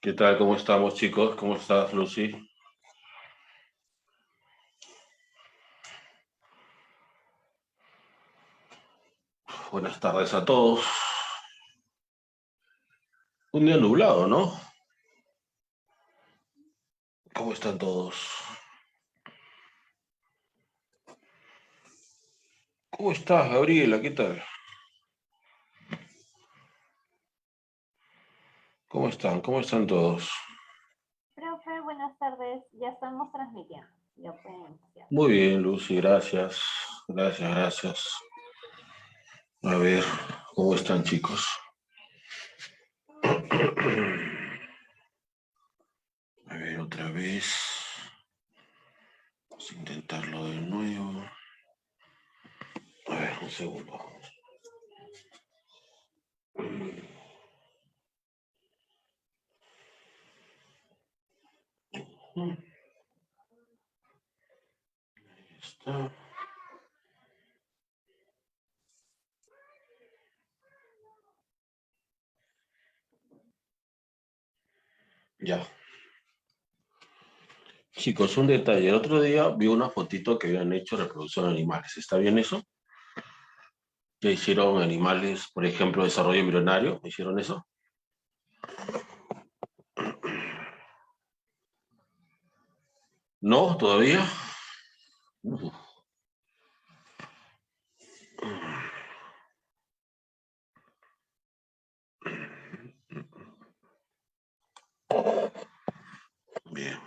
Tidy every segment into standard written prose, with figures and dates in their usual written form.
¿Qué tal? ¿Cómo estamos, chicos? ¿Cómo estás, Lucy? Buenas tardes a todos. Un día nublado, ¿no? ¿Cómo están todos? ¿Cómo estás, Gabriela? ¿Qué tal? ¿Cómo están? ¿Cómo están todos? Profe, buenas tardes. Ya estamos transmitiendo. Ya pueden iniciar. Muy bien, Lucy, gracias. Gracias. A ver, ¿cómo están, chicos? A ver, otra vez. Vamos a intentarlo de nuevo. A ver, un segundo. Ahí está. Ya. Chicos, un detalle. El otro día vi una fotito que habían hecho de reproducción de animales. ¿Está bien eso? Ya hicieron animales, por ejemplo, desarrollo embrionario. ¿Hicieron eso? ¿No? ¿Todavía? Uf. Bien.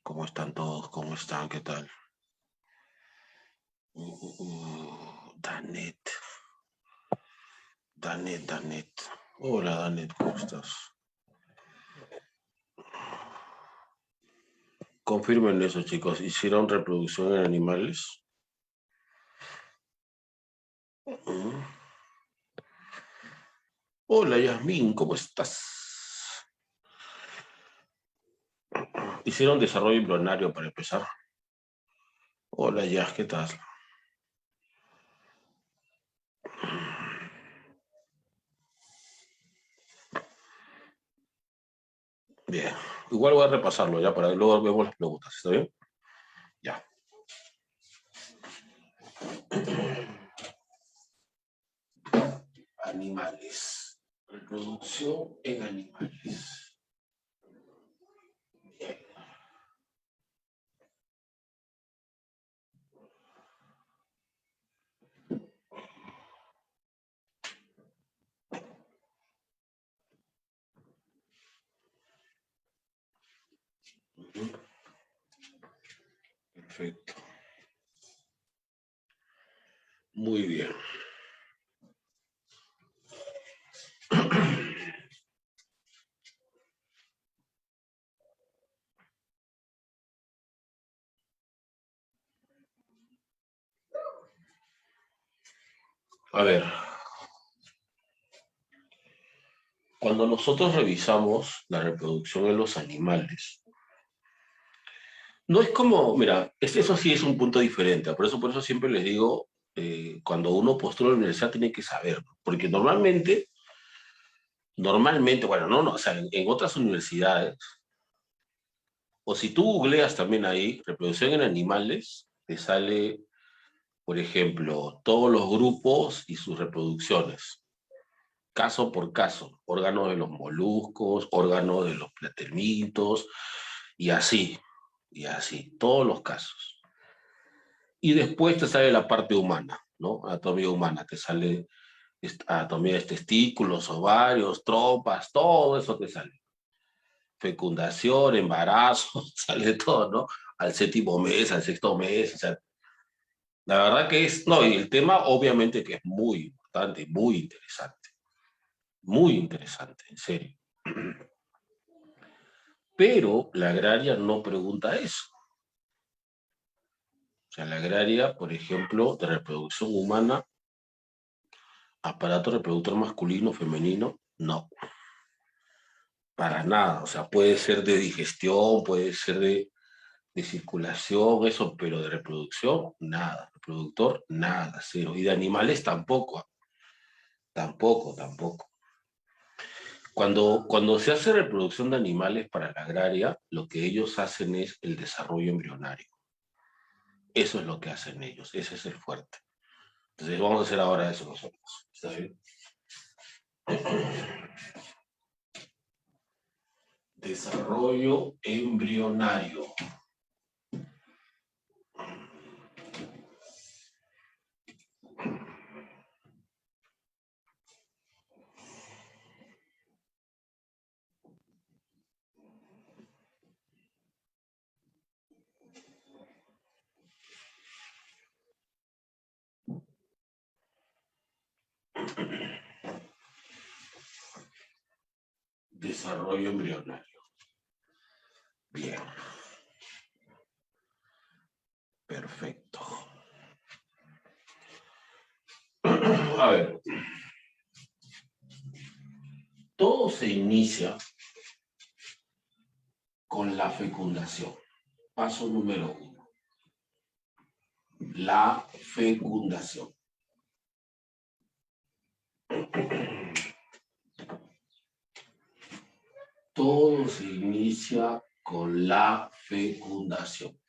¿Cómo están todos? ¿Cómo están? ¿Qué tal? Danet. Danet. Hola, Danet, ¿cómo estás? Confirmen eso, chicos. ¿Hicieron reproducción en animales? Hola, Yasmín, ¿cómo estás? ¿Hicieron desarrollo embrionario para empezar? Hola, Yas, ¿qué tal? Bien. Igual voy a repasarlo ya para luego vemos las preguntas. ¿Está bien? Ya. Animales. Reproducción en animales. Bien. Perfecto. Muy bien. A ver, cuando nosotros revisamos la reproducción en los animales, no es como, mira, eso sí es un punto diferente, por eso siempre les digo, cuando uno postula a la universidad tiene que saber, porque normalmente, bueno, no, o sea, en otras universidades, o si tú googleas también ahí, reproducción en animales, te sale, por ejemplo, todos los grupos y sus reproducciones, caso por caso, órganos de los moluscos, órganos de los platelmitos, y así, todos los casos. Y después te sale la parte humana, ¿no? Anatomía humana, te sale anatomía de testículos, ovarios, trompas, todo eso te sale. Fecundación, embarazo, sale todo, ¿no? Al séptimo mes, al sexto mes, o sea, la verdad que es, no, y el tema obviamente que es muy importante, muy interesante, en serio. Pero la agraria no pregunta eso. O sea, la agraria, por ejemplo, de reproducción humana, aparato reproductor masculino, femenino, no, para nada. O sea, puede ser de digestión, puede ser de circulación, eso, pero de reproducción, nada. Reproductor, nada, cero. Y de animales tampoco, tampoco. Cuando se hace reproducción de animales para la agraria, lo que ellos hacen es el desarrollo embrionario. Eso es lo que hacen ellos, ese es el fuerte. Entonces vamos a hacer ahora eso nosotros. ¿Está bien? Desarrollo embrionario. Desarrollo embrionario. Bien. Perfecto. A ver. Todo se inicia con la fecundación. Paso número 1. La fecundación. Todo se inicia con la fecundación.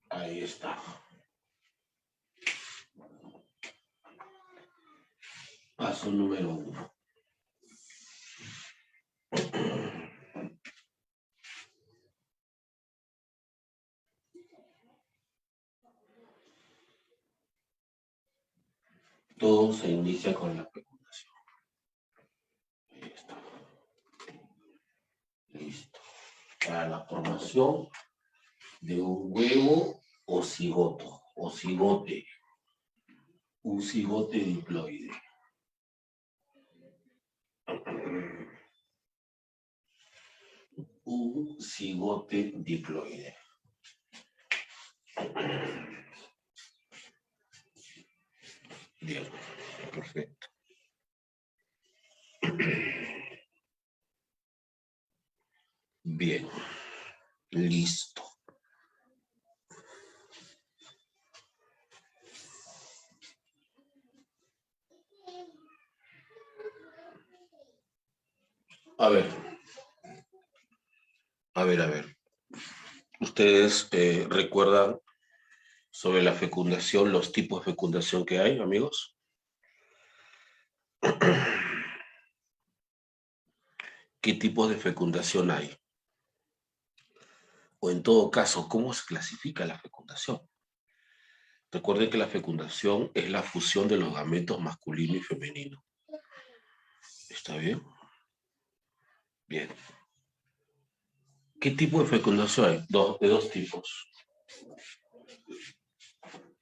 Ahí está. Paso número 1. Todo se inicia con la fecundación. Ahí está. Listo. Para la formación de un huevo o cigoto, o cigote, un cigote diploide. Un cigote diploide. Bien, perfecto. Bien, listo. A ver. ¿Ustedes recuerdan sobre la fecundación, los tipos de fecundación que hay, amigos? ¿Qué tipos de fecundación hay? O en todo caso, ¿cómo se clasifica la fecundación? Recuerden que la fecundación es la fusión de los gametos masculino y femenino. ¿Está bien? Bien. ¿Qué tipo de fecundación hay? De dos tipos.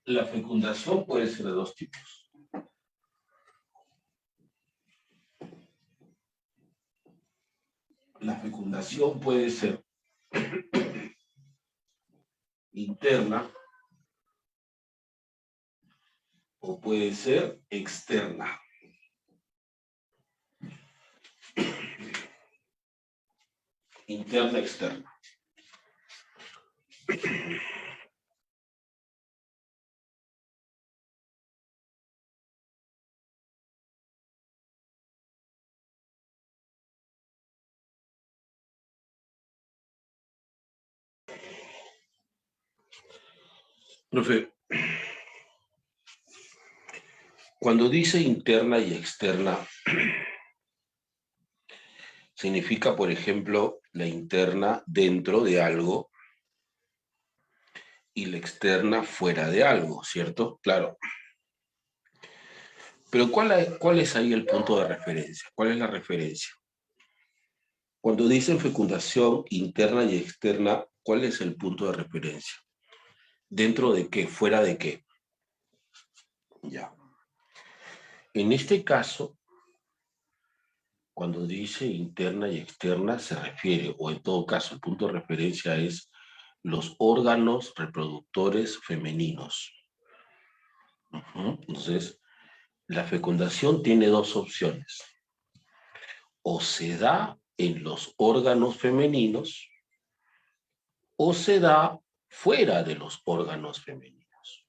La fecundación puede ser de dos tipos. La fecundación puede ser interna o puede ser externa. Interna, externa. Profe, cuando dice interna y externa, significa, por ejemplo, la interna dentro de algo y la externa fuera de algo, ¿cierto? Claro. Pero ¿cuál es ahí el punto de referencia? ¿Cuál es la referencia? Cuando dicen fecundación interna y externa, ¿cuál es el punto de referencia? ¿Dentro de qué? ¿Fuera de qué? Ya. En este caso, cuando dice interna y externa, se refiere, o en todo caso, el punto de referencia es los órganos reproductores femeninos. Entonces, la fecundación tiene dos opciones. O se da en los órganos femeninos o se da fuera de los órganos femeninos.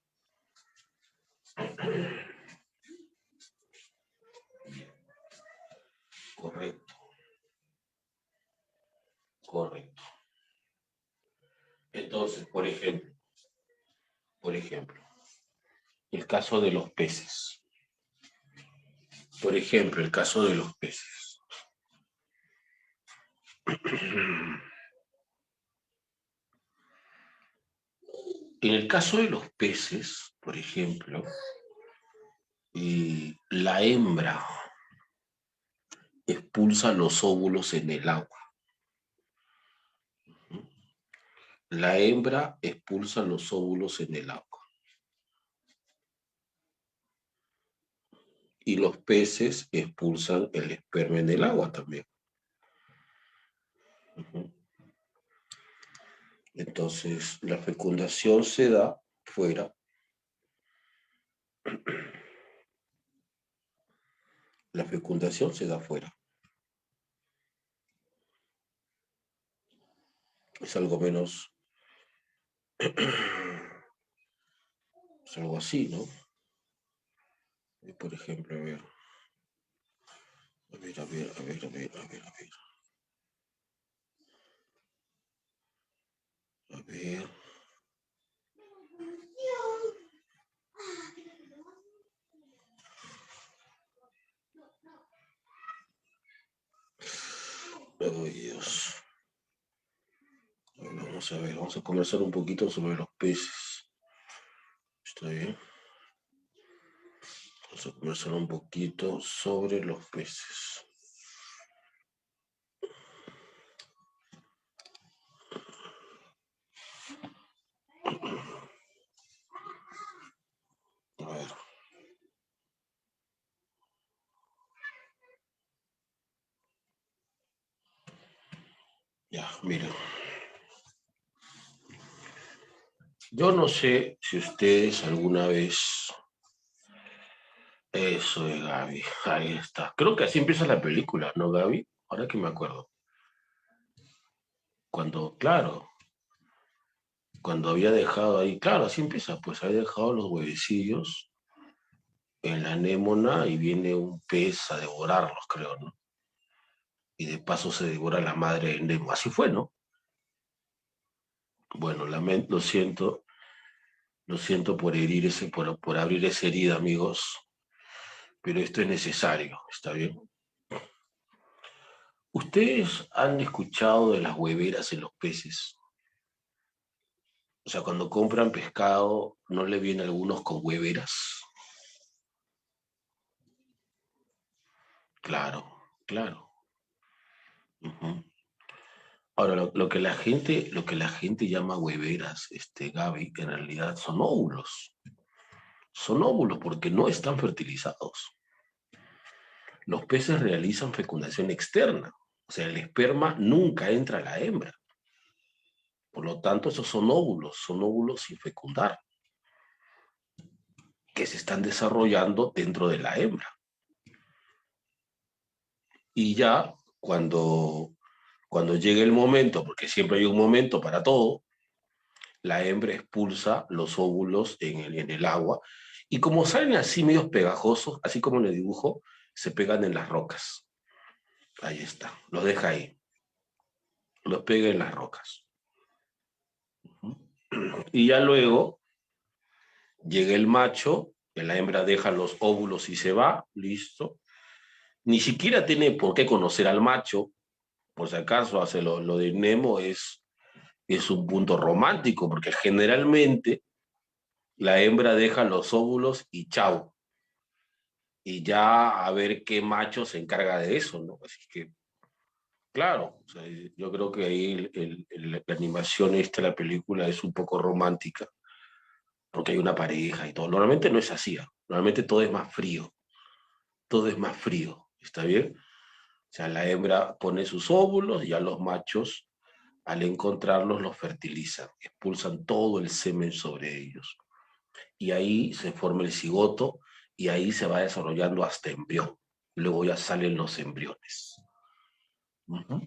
Correcto, correcto. Entonces, por ejemplo, el caso de los peces. Por ejemplo, el caso de los peces. En el caso de los peces, por ejemplo, la hembra expulsa los óvulos en el agua. La hembra expulsa los óvulos en el agua. Y los peces expulsan el esperma en el agua también. Entonces, la fecundación se da fuera. La fecundación se da fuera. Es algo menos... Es algo así, ¿no? Por ejemplo, a ver. A ver, a ver, a ver, a ver, a ver, a ver. A ver. Oh, Dios. Vamos a ver, vamos a conversar un poquito sobre los peces. ¿Está bien? Vamos a conversar un poquito sobre los peces. A ver. Ya, miren. Yo no sé si ustedes alguna vez... Eso es Gaby, ahí está. Creo que así empieza la película, ¿no, Gaby? Ahora que me acuerdo. Cuando, claro, cuando había dejado ahí, claro, así empieza, pues había dejado los huevecillos en la anémona y viene un pez a devorarlos, creo, ¿no? Y de paso se devora la madre de Nemo. Así fue, ¿no? Bueno, lo siento por herir por abrir esa herida, amigos, pero esto es necesario, ¿está bien? ¿Ustedes han escuchado de las hueveras en los peces? O sea, cuando compran pescado, ¿no le vienen algunos con hueveras? Claro, claro. Ujú. Ahora, lo que la gente llama hueveras, Gaby, en realidad son óvulos. Son óvulos porque no están fertilizados. Los peces realizan fecundación externa. O sea, el esperma nunca entra a la hembra. Por lo tanto, esos son óvulos sin fecundar, que se están desarrollando dentro de la hembra. Y ya cuando llegue el momento, porque siempre hay un momento para todo, la hembra expulsa los óvulos en el agua y como salen así medios pegajosos, así como en el dibujo, se pegan en las rocas. Ahí está, los deja ahí, los pega en las rocas. Y ya luego llega el macho, que la hembra deja los óvulos y se va, listo. Ni siquiera tiene por qué conocer al macho, por si acaso hace lo de Nemo es un punto romántico, porque generalmente la hembra deja los óvulos y chau. Y ya a ver qué macho se encarga de eso, ¿no? Así que, claro, o sea, yo creo que ahí la animación la película es un poco romántica, porque hay una pareja y todo. Normalmente no es así, ¿eh? Normalmente todo es más frío, todo es más frío, ¿está bien? O sea, la hembra pone sus óvulos y ya los machos, al encontrarlos, los fertilizan, expulsan todo el semen sobre ellos. Y ahí se forma el cigoto y ahí se va desarrollando hasta embrión. Luego ya salen los embriones. Uh-huh.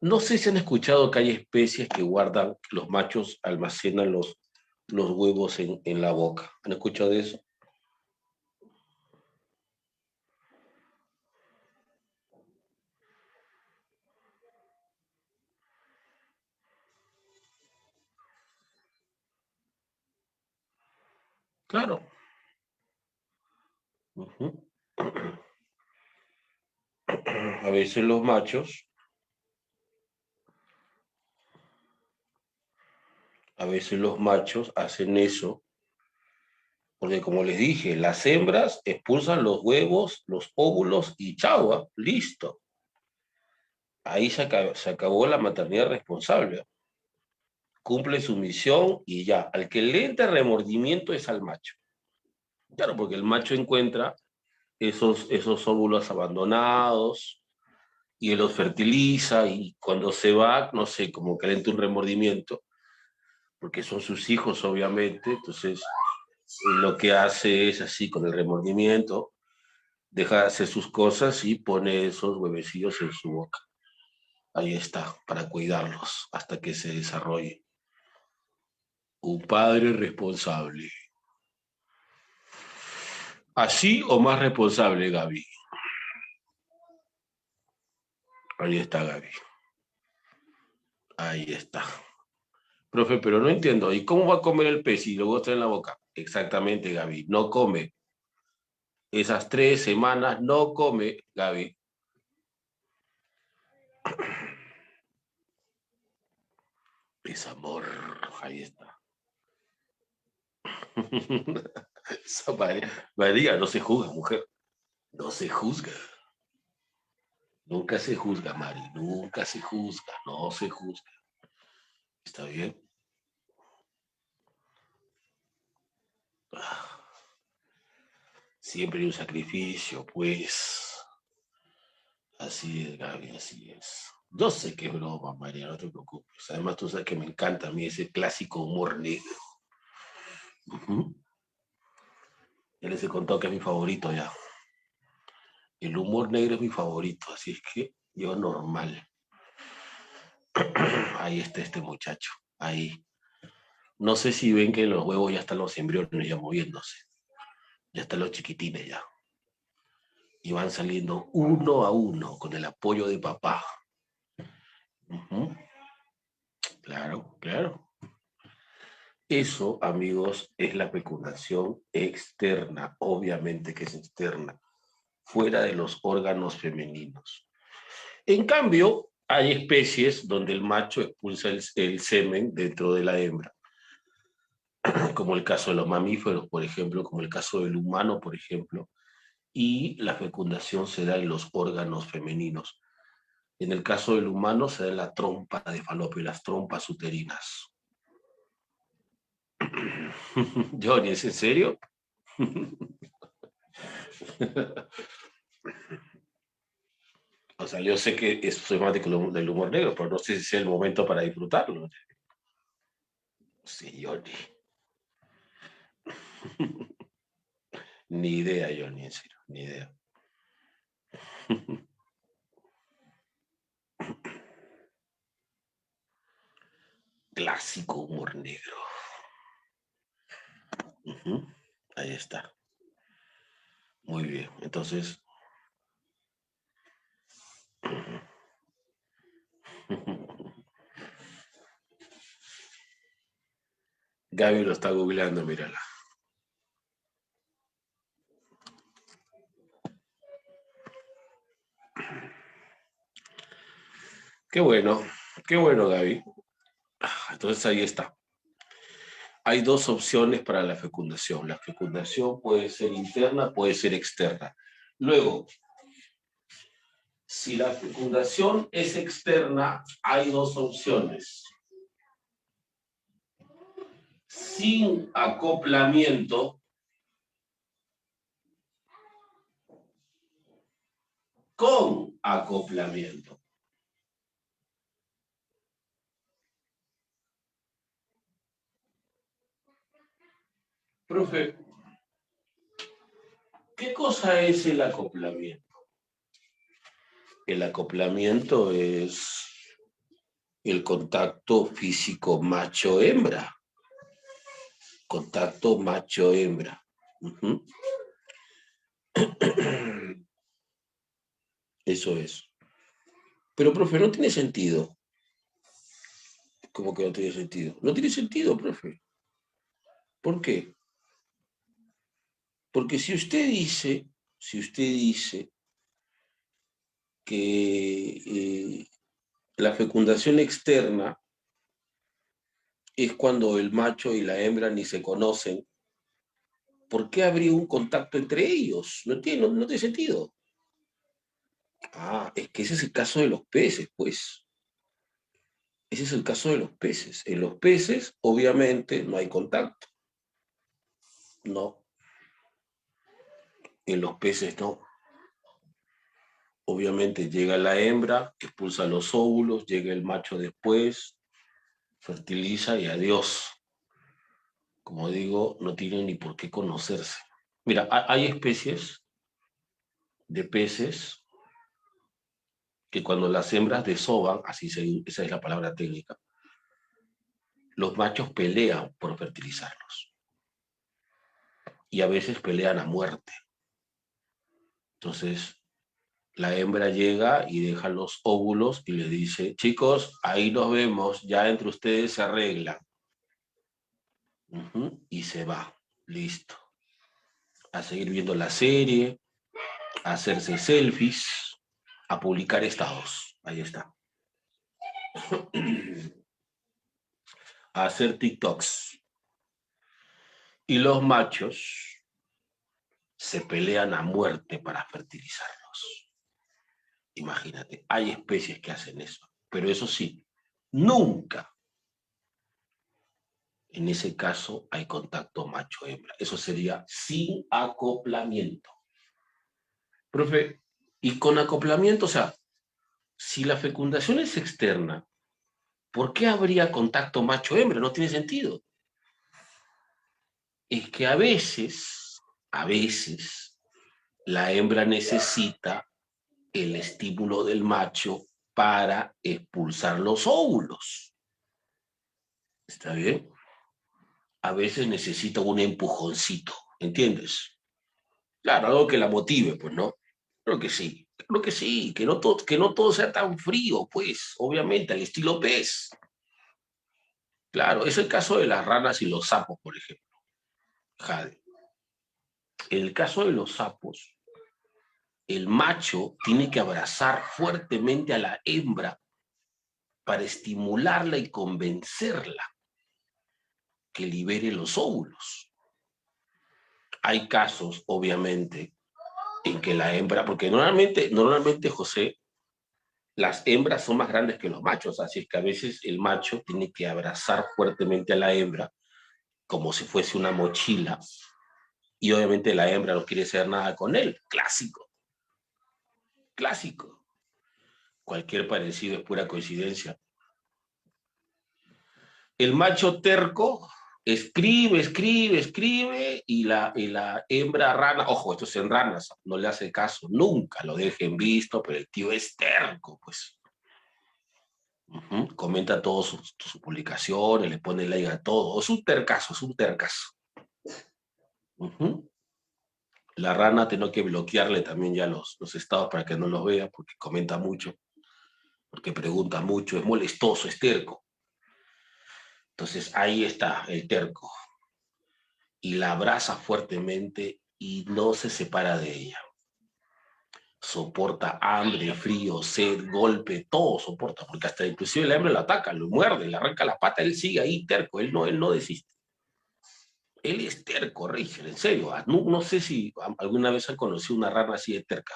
No sé si han escuchado que hay especies que guardan, los machos almacenan los huevos en la boca. ¿Han escuchado de eso? Claro. Ujú. A veces los machos hacen eso, porque como les dije, las hembras expulsan los huevos, los óvulos y chau, ¿ah? Listo. Ahí se acabó la maternidad responsable. Cumple su misión y ya. Al que le entra remordimiento es al macho. Claro, porque el macho encuentra esos óvulos abandonados y él los fertiliza y cuando se va, no sé, como que le entra un remordimiento, porque son sus hijos, obviamente. Entonces, lo que hace es así, con el remordimiento, deja de hacer sus cosas y pone esos huevecillos en su boca. Ahí está, para cuidarlos hasta que se desarrolle. Un padre responsable. ¿Así o más responsable, Gaby? Ahí está, Gaby. Ahí está. Profe, pero no entiendo. ¿Y cómo va a comer el pez y luego está en la boca? Exactamente, Gaby. No come. Esas 3 semanas no come, Gaby. Es amor. Ahí está. María, no se juzga, mujer. No se juzga. Nunca se juzga, Mari. Nunca se juzga. No se juzga. ¿Está bien? Siempre hay un sacrificio, pues. Así es, Gaby, así es. Yo sé que es broma, María, no te preocupes. Además, tú sabes que me encanta a mí ese clásico humor negro. Ujú. Ya les he contado que es mi favorito ya. El humor negro es mi favorito, así es que yo normal. Ahí está este muchacho. Ahí. No sé si ven que en los huevos ya están los embriones ya moviéndose. Ya están los chiquitines ya. Y van saliendo uno a uno con el apoyo de papá. Ujú. Claro, claro. Eso, amigos, es la fecundación externa, obviamente que es externa, fuera de los órganos femeninos. En cambio, hay especies donde el macho expulsa el semen dentro de la hembra, como el caso de los mamíferos, por ejemplo, como el caso del humano, por ejemplo, y la fecundación se da en los órganos femeninos. En el caso del humano se da en la trompa de falopio, las trompas uterinas. Johnny, ¿es en serio? O sea, yo sé que soy fanático del humor negro, pero no sé si es el momento para disfrutarlo. Sí, Johnny. Ni idea, Johnny, en serio, ni idea. Clásico humor negro. Ujú. Ahí está. Muy bien. Entonces, Gaby lo está googleando, mírala. Qué bueno, qué bueno, Gaby. Entonces ahí está. Hay dos opciones para la fecundación. La fecundación puede ser interna, puede ser externa. Luego, si la fecundación es externa, hay dos opciones. Sin acoplamiento, con acoplamiento. Profe, ¿qué cosa es el acoplamiento? El acoplamiento es el contacto físico macho-hembra. Contacto macho-hembra. Uh-huh. Eso es. Pero, profe, no tiene sentido. ¿Cómo que no tiene sentido? No tiene sentido, profe. ¿Por qué? Porque si usted dice que la fecundación externa es cuando el macho y la hembra ni se conocen, ¿por qué habría un contacto entre ellos? No tiene sentido. Ah, es que ese es el caso de los peces, pues. Ese es el caso de los peces. En los peces, obviamente, no hay contacto. No. En los peces no. Obviamente llega la hembra, expulsa los óvulos, llega el macho después, fertiliza y adiós. Como digo, no tienen ni por qué conocerse. Mira, hay especies de peces que cuando las hembras desovan, esa es la palabra técnica, los machos pelean por fertilizarlos. Y a veces pelean a muerte. Entonces, la hembra llega y deja los óvulos y le dice, chicos, ahí nos vemos, ya entre ustedes se arreglan. Y se va, listo. A seguir viendo la serie, a hacerse selfies, a publicar estados. Ahí está. A hacer TikToks. Y los machos se pelean a muerte para fertilizarlos. Imagínate, hay especies que hacen eso. Pero eso sí, nunca en ese caso hay contacto macho-hembra. Eso sería sin acoplamiento. Profe, y con acoplamiento, o sea, si la fecundación es externa, ¿por qué habría contacto macho-hembra? No tiene sentido. Es que a veces, la hembra necesita el estímulo del macho para expulsar los óvulos. ¿Está bien? A veces necesita un empujoncito, ¿entiendes? Claro, algo que la motive, pues, ¿no? Creo que sí, que no todo sea tan frío, pues, obviamente, al estilo pez. Claro, es el caso de las ranas y los sapos, por ejemplo. Jade. En el caso de los sapos, el macho tiene que abrazar fuertemente a la hembra para estimularla y convencerla que libere los óvulos. Hay casos, obviamente, en que la hembra, porque normalmente, José, las hembras son más grandes que los machos, así es que a veces el macho tiene que abrazar fuertemente a la hembra como si fuese una mochila y obviamente la hembra no quiere hacer nada con él. Clásico, clásico. Cualquier parecido es pura coincidencia. El macho terco escribe y la hembra rana, ojo, esto es en ranas, no le hace caso, nunca lo dejen visto, pero el tío es terco, pues. Comenta todas sus publicaciones, le pone like a todo. Es un tercazo, es un tercazo. La rana tengo que bloquearle también ya los estados para que no los vea, porque comenta mucho, porque pregunta mucho, es molestoso, es terco. Entonces ahí está el terco. Y la abraza fuertemente y no se separa de ella. Soporta hambre, frío, sed, golpe, todo soporta, porque hasta inclusive el hambre lo ataca, lo muerde, le arranca la pata, él sigue ahí terco, él no desiste. Él es terco, Richard, en serio. No sé si alguna vez han conocido una rana así de terca.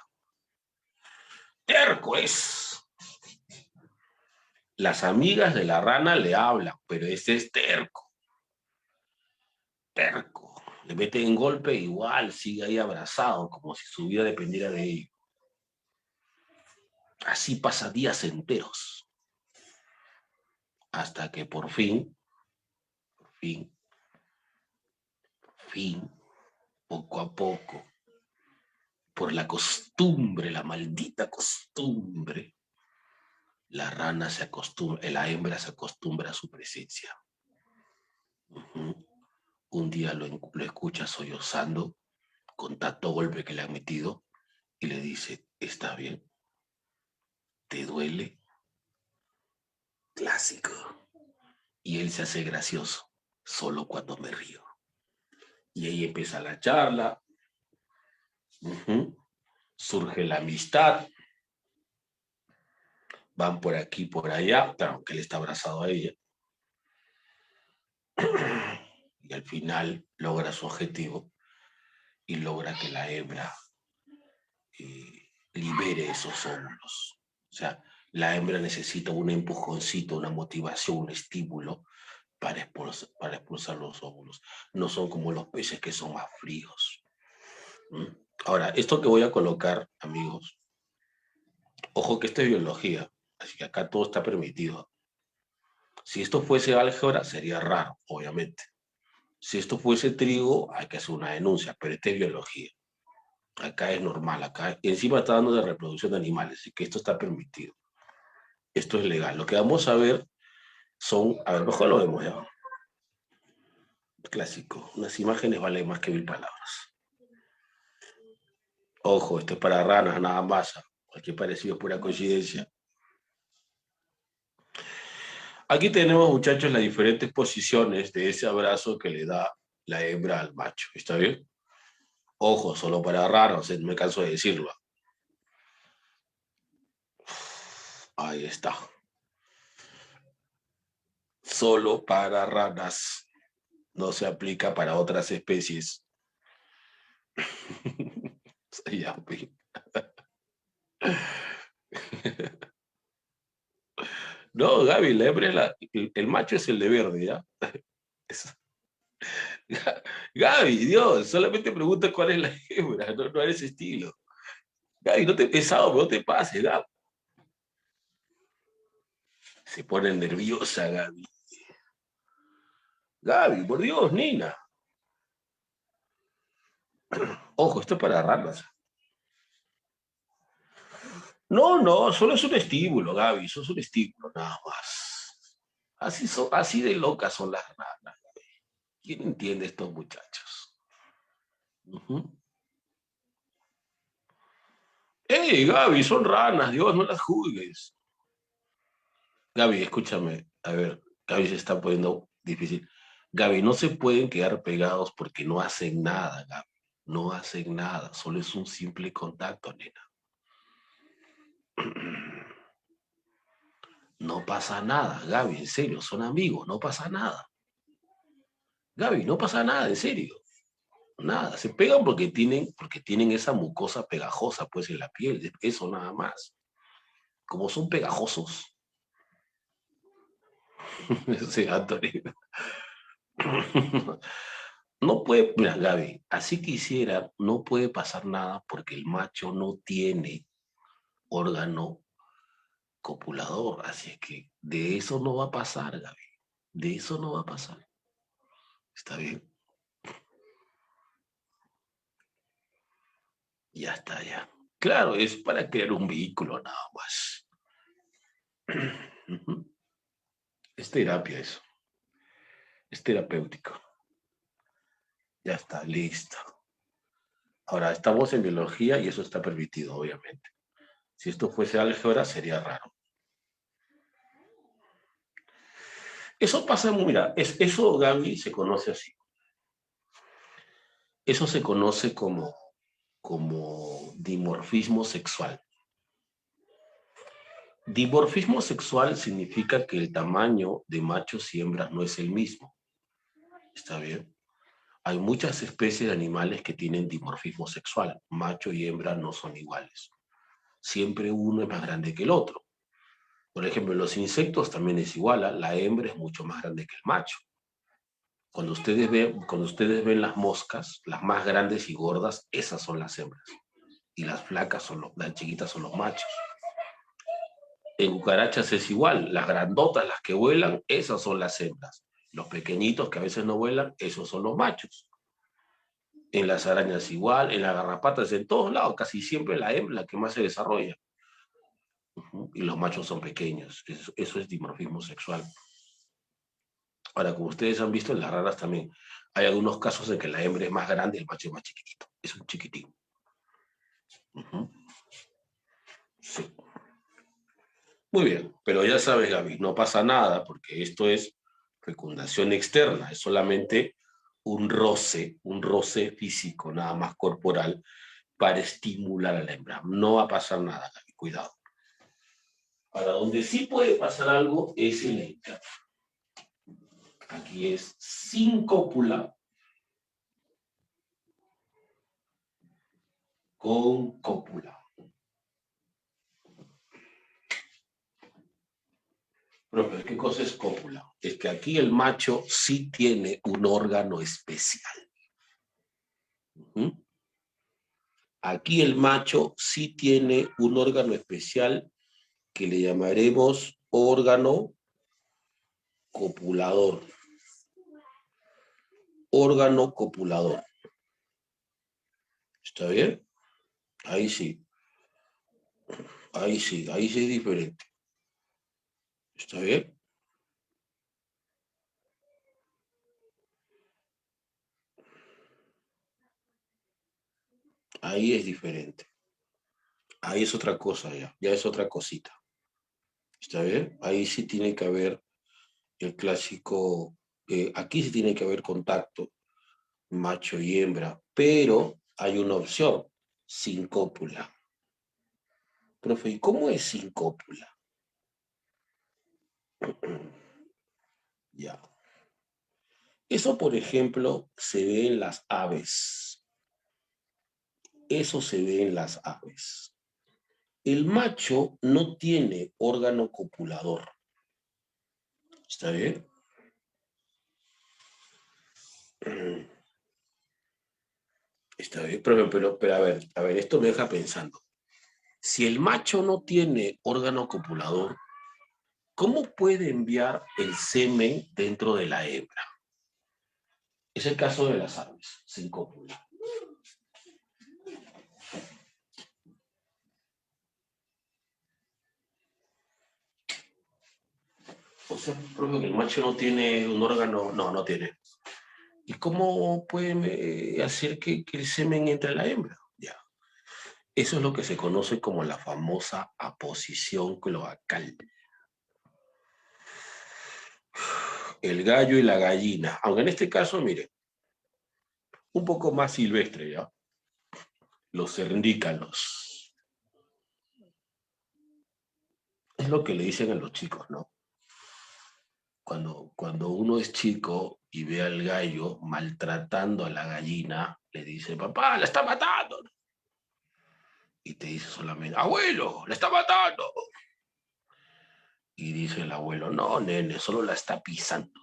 Terco es. Las amigas de la rana le hablan, pero este es terco. Terco. Le meten golpe igual, sigue ahí abrazado, como si su vida dependiera de ello. Así pasa días enteros. Hasta que por fin, poco a poco, por la costumbre, la maldita costumbre, la rana se acostumbra, la hembra se acostumbra a su presencia. Un día lo escucha sollozando con tanto golpe que le han metido y le dice, ¿está bien? ¿Te duele? Clásico. Y él se hace gracioso, solo cuando me río. Y ahí empieza la charla, Surge la amistad. Van por aquí, por allá, claro, que él está abrazado a ella. Y al final logra su objetivo y logra que la hembra libere esos óvulos. O sea, la hembra necesita un empujoncito, una motivación, un estímulo para expulsar los óvulos. No son como los peces que son más fríos. Ahora, esto que voy a colocar, amigos, ojo que esto es biología, así que acá todo está permitido. Si esto fuese álgebra, sería raro, obviamente. Si esto fuese trigo, hay que hacer una denuncia, pero esta es biología. Acá es normal, acá encima está dando de reproducción de animales, así que esto está permitido. Esto es legal. Lo que vamos a ver son, a ver, mejor lo vemos ya. Clásico, unas imágenes valen más que 1000 palabras. Ojo, esto es para ranas, nada más. Cualquier parecido es pura coincidencia. Aquí tenemos, muchachos, las diferentes posiciones de ese abrazo que le da la hembra al macho. ¿Está bien? Ojo, solo para ranas, no me canso de decirlo. Ahí está. Solo para ranas. No se aplica para otras especies. Ya, no, Gaby, la hembra es el macho es el de verde, ¿ya? Gaby, Dios, solamente pregunta cuál es la hembra, no eres estilo. Gaby, no te he pesado, pero no te pases, Gaby. Se pone nerviosa, Gaby. Gaby, por Dios, Nina. Ojo, esto es para ranas. No, solo es un estímulo, Gaby, eso es un estímulo, nada más. Así de locas son las ranas. ¿Quién entiende estos muchachos? ¡Ey, Gaby, son ranas, Dios, no las juzgues! Gaby, escúchame, a ver, Gaby se está poniendo difícil. Gaby, no se pueden quedar pegados porque no hacen nada, Gaby. No hacen nada, solo es un simple contacto, nena. No pasa nada, Gaby, en serio, son amigos, no pasa nada. Gaby, no pasa nada, en serio. Nada, se pegan porque tienen esa mucosa pegajosa pues en la piel, eso nada más. Como son pegajosos. Sí, Anthony. No puede, mira, Gaby, así quisiera, no puede pasar nada porque el macho no tiene órgano copulador, así es que de eso no va a pasar, Gaby, de eso no va a pasar. ¿Está bien? Ya está, ya. Claro, es para crear un vehículo nada más. Es terapia eso, es terapéutico. Ya está, listo. Ahora, estamos en biología y eso está permitido, obviamente. Si esto fuese álgebra, sería raro. Eso pasa, mira, eso, Gaby, se conoce así. Eso se conoce como dimorfismo sexual. Dimorfismo sexual significa que el tamaño de machos y hembras no es el mismo. ¿Está bien? Hay muchas especies de animales que tienen dimorfismo sexual. Macho y hembra no son iguales. Siempre uno es más grande que el otro. Por ejemplo, en los insectos también es igual. La hembra es mucho más grande que el macho. Cuando ustedes ven las moscas, las más grandes y gordas, esas son las hembras. Y las flacas las chiquitas son los machos. En cucarachas es igual, las grandotas, las que vuelan, esas son las hembras. Los pequeñitos que a veces no vuelan, esos son los machos. En las arañas igual, en las garrapatas, en todos lados, casi siempre la hembra la que más se desarrolla. Y los machos son pequeños. Eso es dimorfismo sexual. Ahora, como ustedes han visto, en las raras también hay algunos casos en que la hembra es más grande y el macho es más chiquitito. Es un chiquitín. Sí. Muy bien, pero ya sabes, Gaby, no pasa nada porque esto es fecundación externa, es solamente un roce físico, nada más corporal, para estimular a la hembra. No va a pasar nada, cuidado. Ahora, donde sí puede pasar algo es en la interna. Aquí es sin cópula, con cópula. Profe, ¿qué cosa es cópula? Es que aquí el macho sí tiene un órgano especial. Aquí el macho sí tiene un órgano especial que le llamaremos órgano copulador. Órgano copulador. ¿Está bien? Ahí sí. Ahí sí es diferente. ¿Está bien? Ahí es diferente. Ahí es otra cosa ya es otra cosita. ¿Está bien? Ahí sí tiene que haber el clásico, aquí sí tiene que haber contacto, macho y hembra, pero hay una opción, sin cópula. Profe, ¿y cómo es sin cópula? Ya. Eso, por ejemplo, se ve en las aves. Eso se ve en las aves. El macho no tiene órgano copulador. ¿Está bien? Está bien, pero a ver, esto me deja pensando. Si el macho no tiene órgano copulador, ¿cómo puede enviar el semen dentro de la hembra? Es el caso de las aves, sin cópula. O sea, profe, que el macho no tiene un órgano, no tiene. ¿Y cómo puede hacer que el semen entre en la hembra? Ya. Eso es lo que se conoce como la famosa aposición cloacal. El gallo y la gallina, aunque en este caso, mire, un poco más silvestre, ¿ya? Los cernícalos. Es lo que le dicen a los chicos, ¿no? Cuando uno es chico y ve al gallo maltratando a la gallina, le dice, papá, la está matando. Y te dice solamente, abuelo, la está matando. Y dice el abuelo, no, nene, solo la está pisando.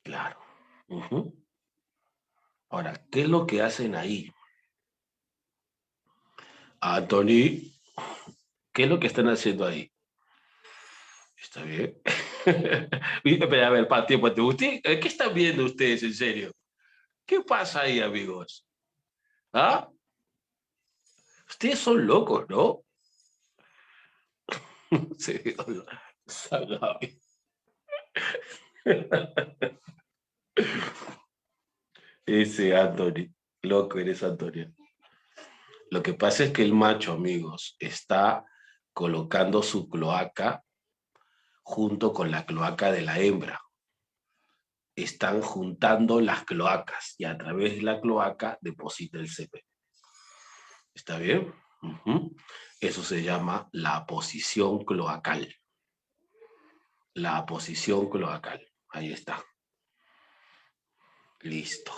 Claro. Ahora, ¿qué es lo que hacen ahí? Anthony, ¿qué es lo que están haciendo ahí? ¿Está bien? Pero a ver, tiempo, ¿qué están viendo ustedes en serio? ¿Qué pasa ahí, amigos? ¿Ah? Ustedes son locos, ¿no? Sí, salame. Ese Anthony, loco eres Antonio. Lo que pasa es que el macho, amigos, está colocando su cloaca junto con la cloaca de la hembra. Están juntando las cloacas y a través de la cloaca deposita el semen. ¿Está bien? Eso se llama la posición cloacal. La posición cloacal. Ahí está. Listo.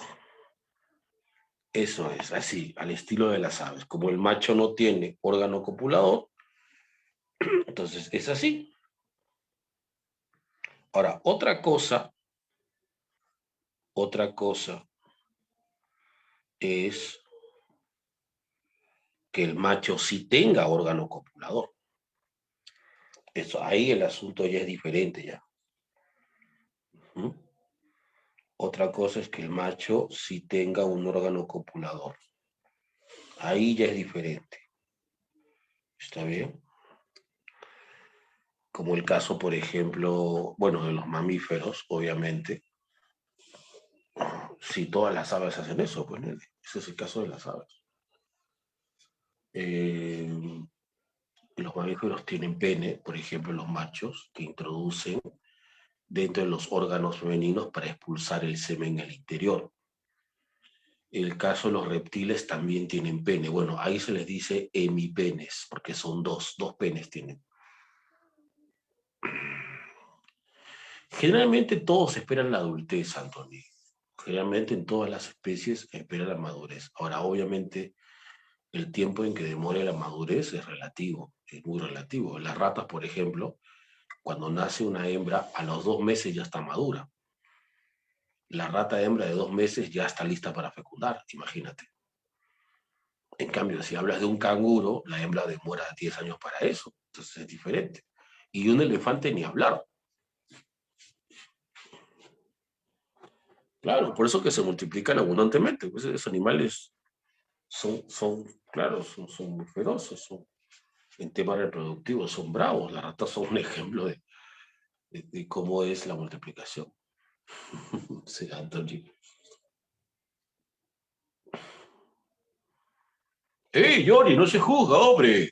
Eso es, así, al estilo de las aves. Como el macho no tiene órgano copulador, entonces es así. Ahora, otra cosa es que el macho sí tenga órgano copulador. Eso, ahí el asunto ya es diferente ya. Otra cosa es que el macho sí tenga un órgano copulador. Ahí ya es diferente. ¿Está bien? Como el caso, por ejemplo, bueno, de los mamíferos, obviamente. Si todas las aves hacen eso, pues ese es el caso de las aves. Los mamíferos tienen pene, por ejemplo, los machos, que introducen dentro de los órganos femeninos para expulsar el semen al interior. El caso de los reptiles también tienen pene. Bueno, ahí se les dice hemipenes, porque son dos penes tienen. Generalmente todos esperan la adultez, Anthony. Generalmente en todas las especies esperan la madurez. Ahora, obviamente, el tiempo en que demore la madurez es relativo, es muy relativo. Las ratas, por ejemplo, cuando nace una hembra, a los 2 meses ya está madura. La rata hembra de 2 meses ya está lista para fecundar, imagínate. En cambio, si hablas de un canguro, la hembra demora 10 años para eso, entonces es diferente. Y un elefante ni hablar. Claro, por eso que se multiplican abundantemente. Pues esos animales claro, son muy feroces, en temas reproductivos son bravos. Las ratas son un ejemplo de cómo es la multiplicación. Sí, Anthony. ¡Ey, Johnny, no se juzga, hombre!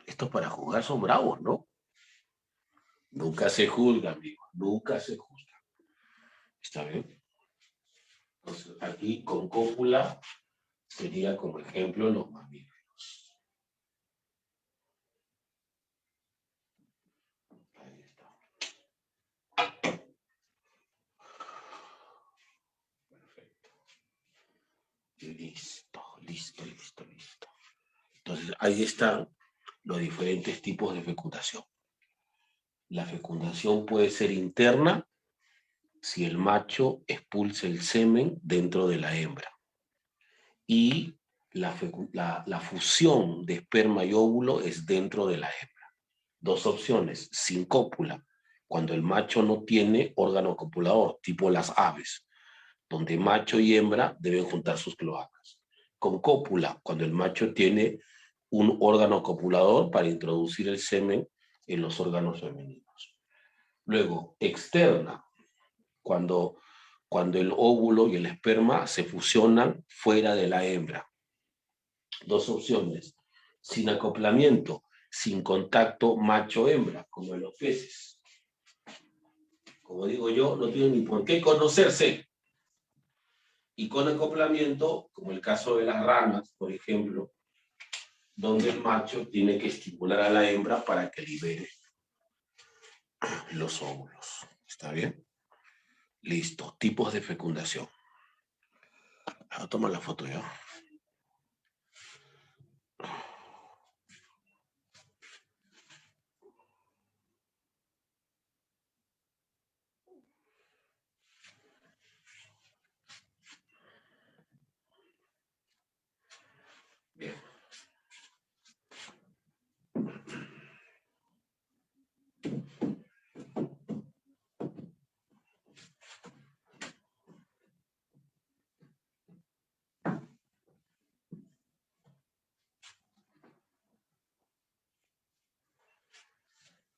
Estos para jugar son bravos, ¿no? Nunca se juzga, amigo. Nunca se juzga. ¿Está bien? Entonces, aquí con cópula sería como ejemplo los mamíferos. Ahí está. Perfecto. Listo, listo, listo, listo. Entonces, ahí están los diferentes tipos de fecundación. La fecundación puede ser interna si el macho expulsa el semen dentro de la hembra. Y la fusión de esperma y óvulo es dentro de la hembra. Dos opciones, sin cópula, cuando el macho no tiene órgano copulador, tipo las aves, donde macho y hembra deben juntar sus cloacas. Con cópula, cuando el macho tiene un órgano copulador para introducir el semen en los órganos femeninos. Luego, externa, cuando el óvulo y el esperma se fusionan fuera de la hembra. Dos opciones, sin acoplamiento, sin contacto macho-hembra, como en los peces. Como digo yo, no tienen ni por qué conocerse. Y con acoplamiento, como el caso de las ranas, por ejemplo, donde el macho tiene que estimular a la hembra para que libere los óvulos. ¿Está bien? Listo. Tipos de fecundación. Voy a tomar la foto ya. Bien.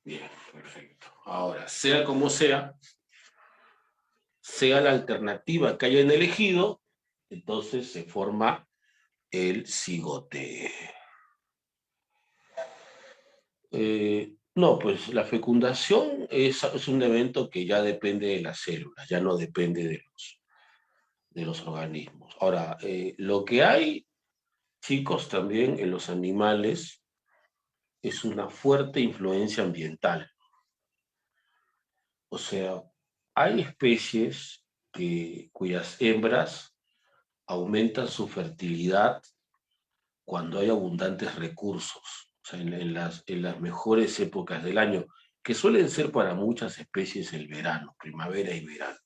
Bien, perfecto. Ahora, sea como sea la alternativa que hayan elegido, entonces se forma el cigote. No, pues la fecundación es un evento que ya depende de las células, ya no depende de los organismos. Ahora, lo que hay, chicos, también en los animales es una fuerte influencia ambiental. O sea, hay especies cuyas hembras aumentan su fertilidad cuando hay abundantes recursos, o sea, en las mejores épocas del año, que suelen ser para muchas especies el verano, primavera y verano.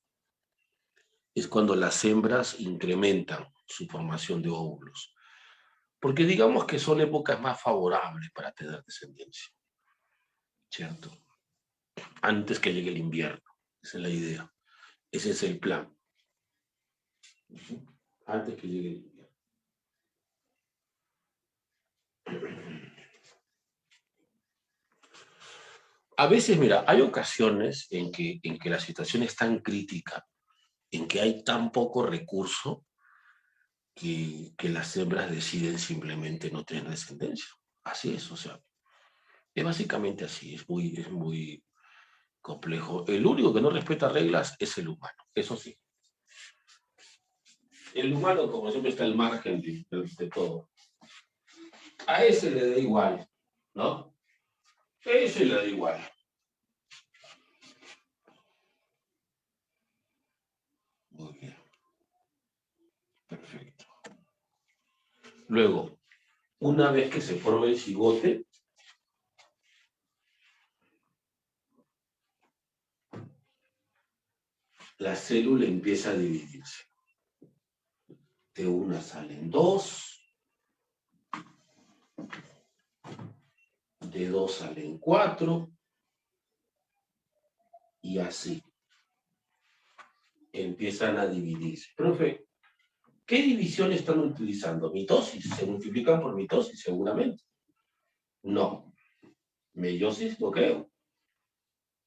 Es cuando las hembras incrementan su formación de óvulos, porque digamos que son épocas más favorables para tener descendencia, ¿cierto? Antes que llegue el invierno, esa es la idea, ese es el plan. Antes que llegue el invierno. A veces, mira, hay ocasiones en que la situación es tan crítica, en que hay tan poco recurso, que las hembras deciden simplemente no tener descendencia. Así es, o sea, es básicamente así, es muy complejo. El único que no respeta reglas es el humano, eso sí. El humano, como siempre, está al margen de todo. A ese le da igual, ¿no? A ese le da igual. Muy bien. Perfecto. Luego, una vez que se forma el cigote, la célula empieza a dividirse. De una salen dos, de dos salen cuatro, y así empiezan a dividirse. Profe, ¿qué división están utilizando? ¿Mitosis? ¿Se multiplican por mitosis seguramente? No. ¿Meiosis? No creo.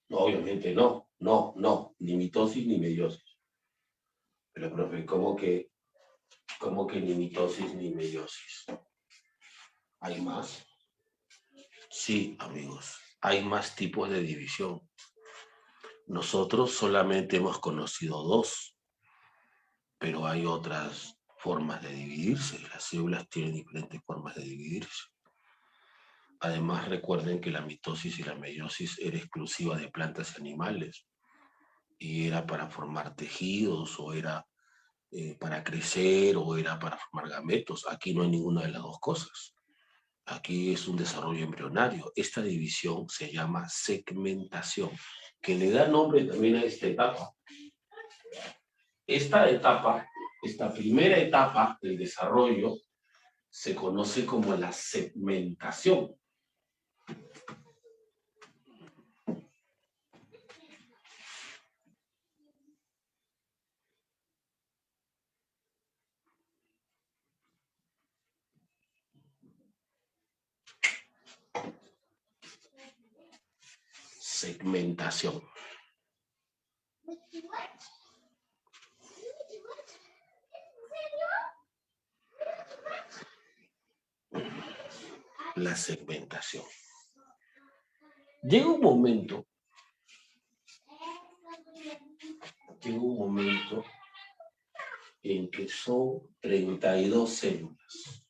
No, obviamente no. No, no. Ni mitosis ni meiosis. Pero, profe, ¿cómo que ni mitosis ni meiosis? ¿Hay más? Sí, amigos. Hay más tipos de división. Nosotros solamente hemos conocido dos, pero hay otras formas de dividirse. Las células tienen diferentes formas de dividirse. Además, recuerden que la mitosis y la meiosis era exclusiva de plantas y animales, y era para formar tejidos, o era para crecer, o era para formar gametos. Aquí no hay ninguna de las dos cosas. Aquí es un desarrollo embrionario. Esta división se llama segmentación, que le da nombre también a esta etapa. Esta primera etapa del desarrollo, se conoce como la segmentación. Segmentación. La segmentación. Llega un momento en que son 32 células.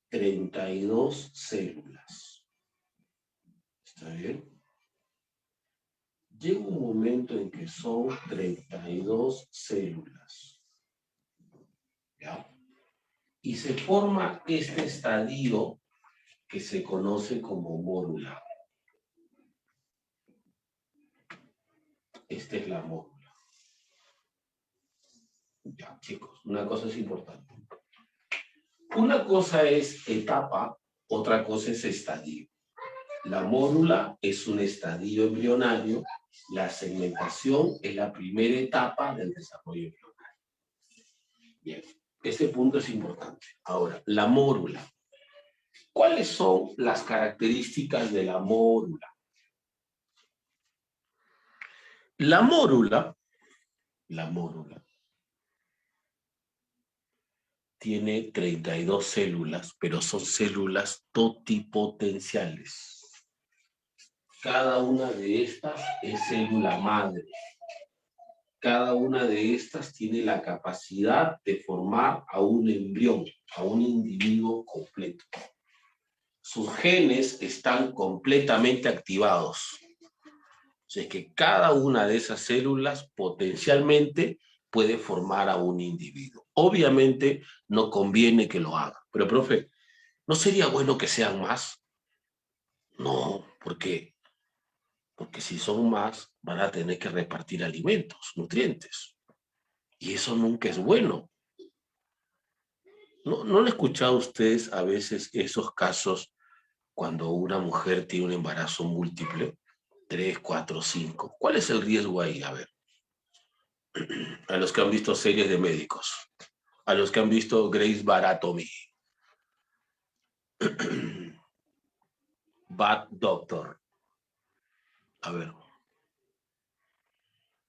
32 células. ¿Está bien? Llega un momento en que son 32 células. ¿Ya? Y se forma este estadio que se conoce como mórula. Esta es la mórula. Ya, chicos, una cosa es importante. Una cosa es etapa, otra cosa es estadio. La mórula es un estadio embrionario, la segmentación es la primera etapa del desarrollo embrionario. Bien, este punto es importante. Ahora, la mórula. ¿Cuáles son las características de la mórula? La mórula tiene 32 células, pero son células totipotenciales. Cada una de estas es célula madre. Cada una de estas tiene la capacidad de formar a un embrión, a un individuo completo. Sus genes están completamente activados. O sea, que cada una de esas células potencialmente puede formar a un individuo. Obviamente no conviene que lo haga. Pero, profe, ¿no sería bueno que sean más? No, porque si son más, van a tener que repartir alimentos, nutrientes. Y eso nunca es bueno. ¿No han escuchado ustedes a veces esos casos cuando una mujer tiene un embarazo múltiple? 3, 4, 5. ¿Cuál es el riesgo ahí? A ver, a los que han visto series de médicos, a los que han visto Grey's Anatomy, Bad Doctor, a ver,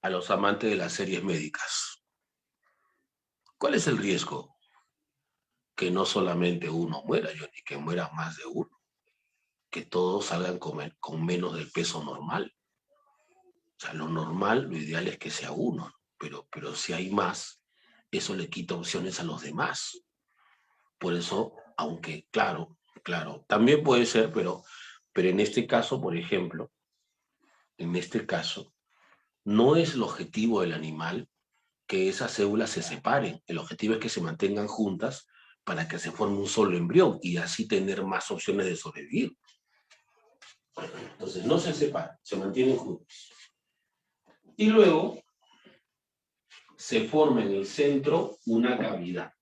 a los amantes de las series médicas. ¿Cuál es el riesgo? Que no solamente uno muera, ni que muera más de uno, que todos salgan con menos del peso normal. O sea, lo normal, lo ideal es que sea uno, pero si hay más, eso le quita opciones a los demás. Por eso, aunque, claro, también puede ser, pero en este caso, por ejemplo, en este caso, no es el objetivo del animal que esas células se separen. El objetivo es que se mantengan juntas para que se forme un solo embrión y así tener más opciones de sobrevivir. Entonces, no se separan, se mantienen juntos. Y luego se forma en el centro una cavidad.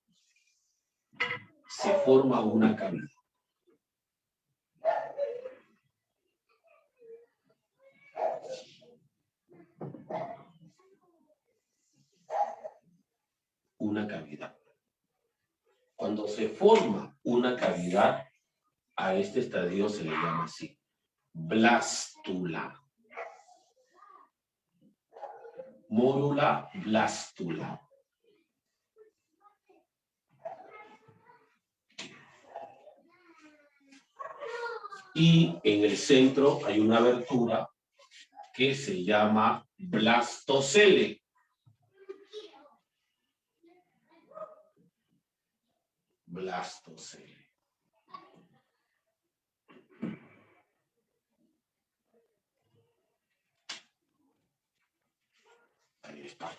Se forma una cavidad. Una cavidad. Cuando se forma una cavidad, a este estadio se le llama así, blástula. Mórula blástula. Y en el centro hay una abertura que se llama blastocele. Blastocele. Ahí está.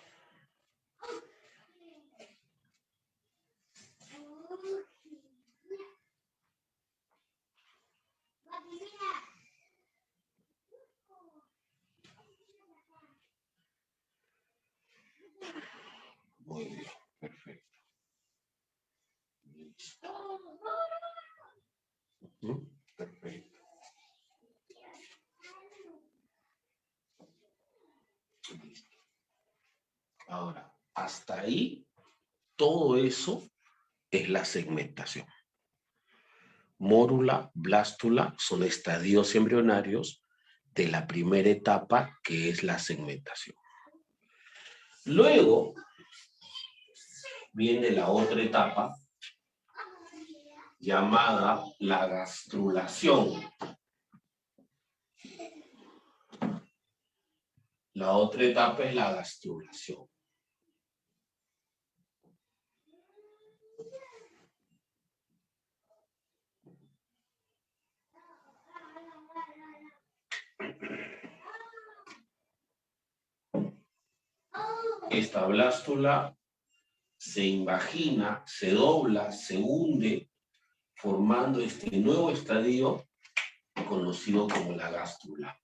Muy bien, perfecto. Listo. Perfecto. Listo. Ahora, hasta ahí, todo eso es la segmentación. Mórula, blástula son estadios embrionarios de la primera etapa, que es la segmentación. Luego viene la otra etapa llamada la gastrulación. La otra etapa es la gastrulación. Esta blástula se invagina, se dobla, se hunde, formando este nuevo estadio conocido como la gástrula.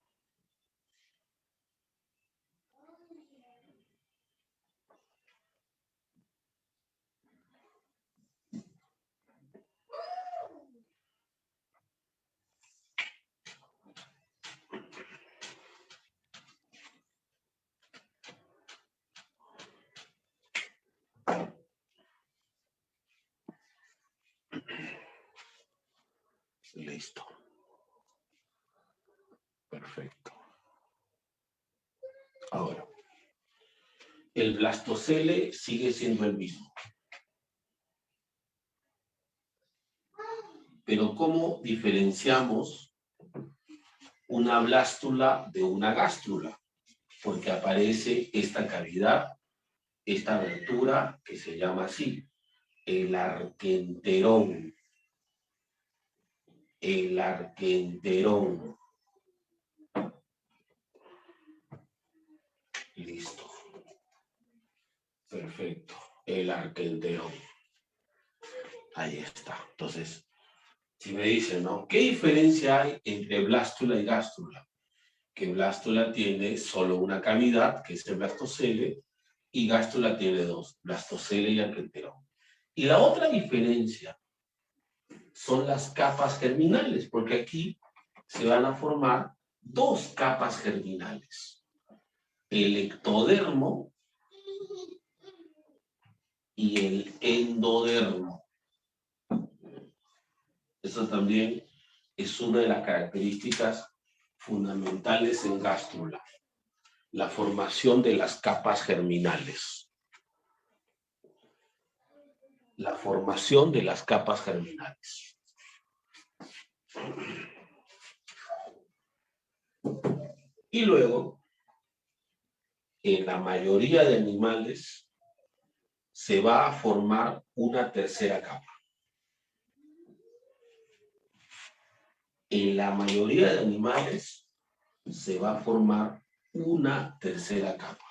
Listo. Perfecto. Ahora, el blastocele sigue siendo el mismo. Pero ¿cómo diferenciamos una blástula de una gástrula? Porque aparece esta cavidad, esta abertura que se llama así, el arquenterón. El arquenterón. Listo. Perfecto. El arquenterón. Ahí está. Entonces, si me dicen, ¿no? ¿Qué diferencia hay entre blástula y gástrula? Que blástula tiene solo una cavidad, que es el blastocele, y gástrula tiene dos, blastocele y arquenterón. Y la otra diferencia son las capas germinales, porque aquí se van a formar dos capas germinales. El ectodermo y el endodermo. Eso también es una de las características fundamentales en gástrula, la formación de las capas germinales. La formación de las capas germinales. Y luego en la mayoría de animales se va a formar una tercera capa. En la mayoría de animales se va a formar una tercera capa,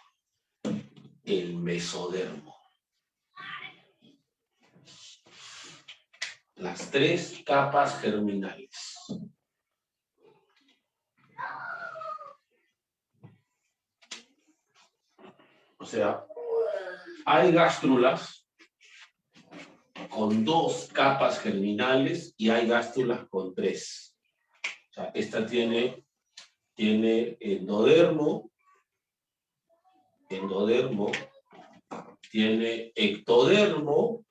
el mesodermo. Las 3 capas germinales. O sea, hay gástrulas con 2 capas germinales y hay gástrulas con 3. O sea, esta tiene endodermo, tiene ectodermo,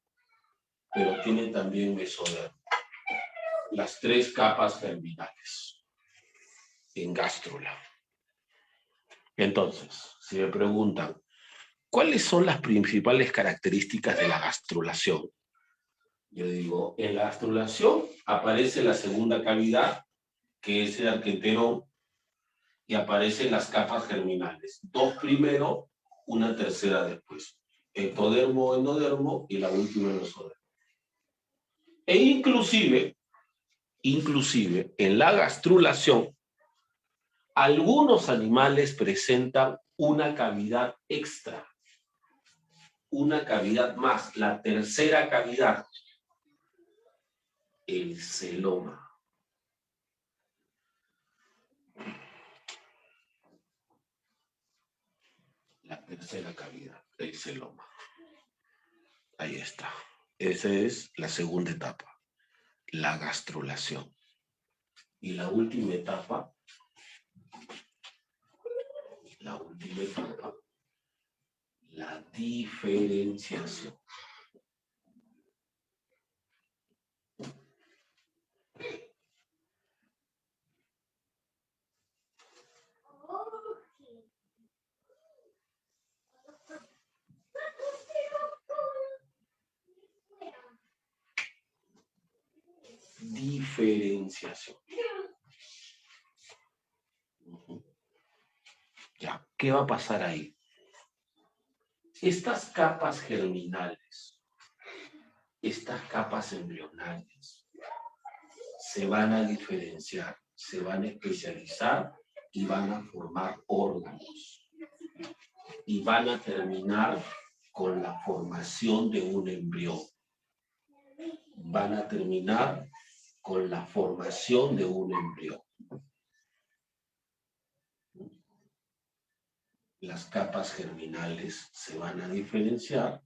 pero tiene también mesodermo. Las 3 capas germinales en gástrula. Entonces, si me preguntan, ¿cuáles son las principales características de la gastrulación? Yo digo, en la gastrulación aparece la segunda cavidad, que es el arqueterón, y aparecen las capas germinales. 2 primero, una tercera después. Ectodermo, endodermo y la última mesodermo. E inclusive, en la gastrulación, algunos animales presentan una cavidad extra, una cavidad más, la tercera cavidad, el celoma. La tercera cavidad, el celoma. Ahí está. Esa es la segunda etapa, la gastrulación. Y la última etapa, la diferenciación. Diferenciación. Ya, ¿qué va a pasar ahí? Estas capas germinales, estas capas embrionales, se van a diferenciar, se van a especializar y van a formar órganos. Y van a terminar con la formación de un embrión. Van a terminar con la formación de un embrión. Las capas germinales se van a diferenciar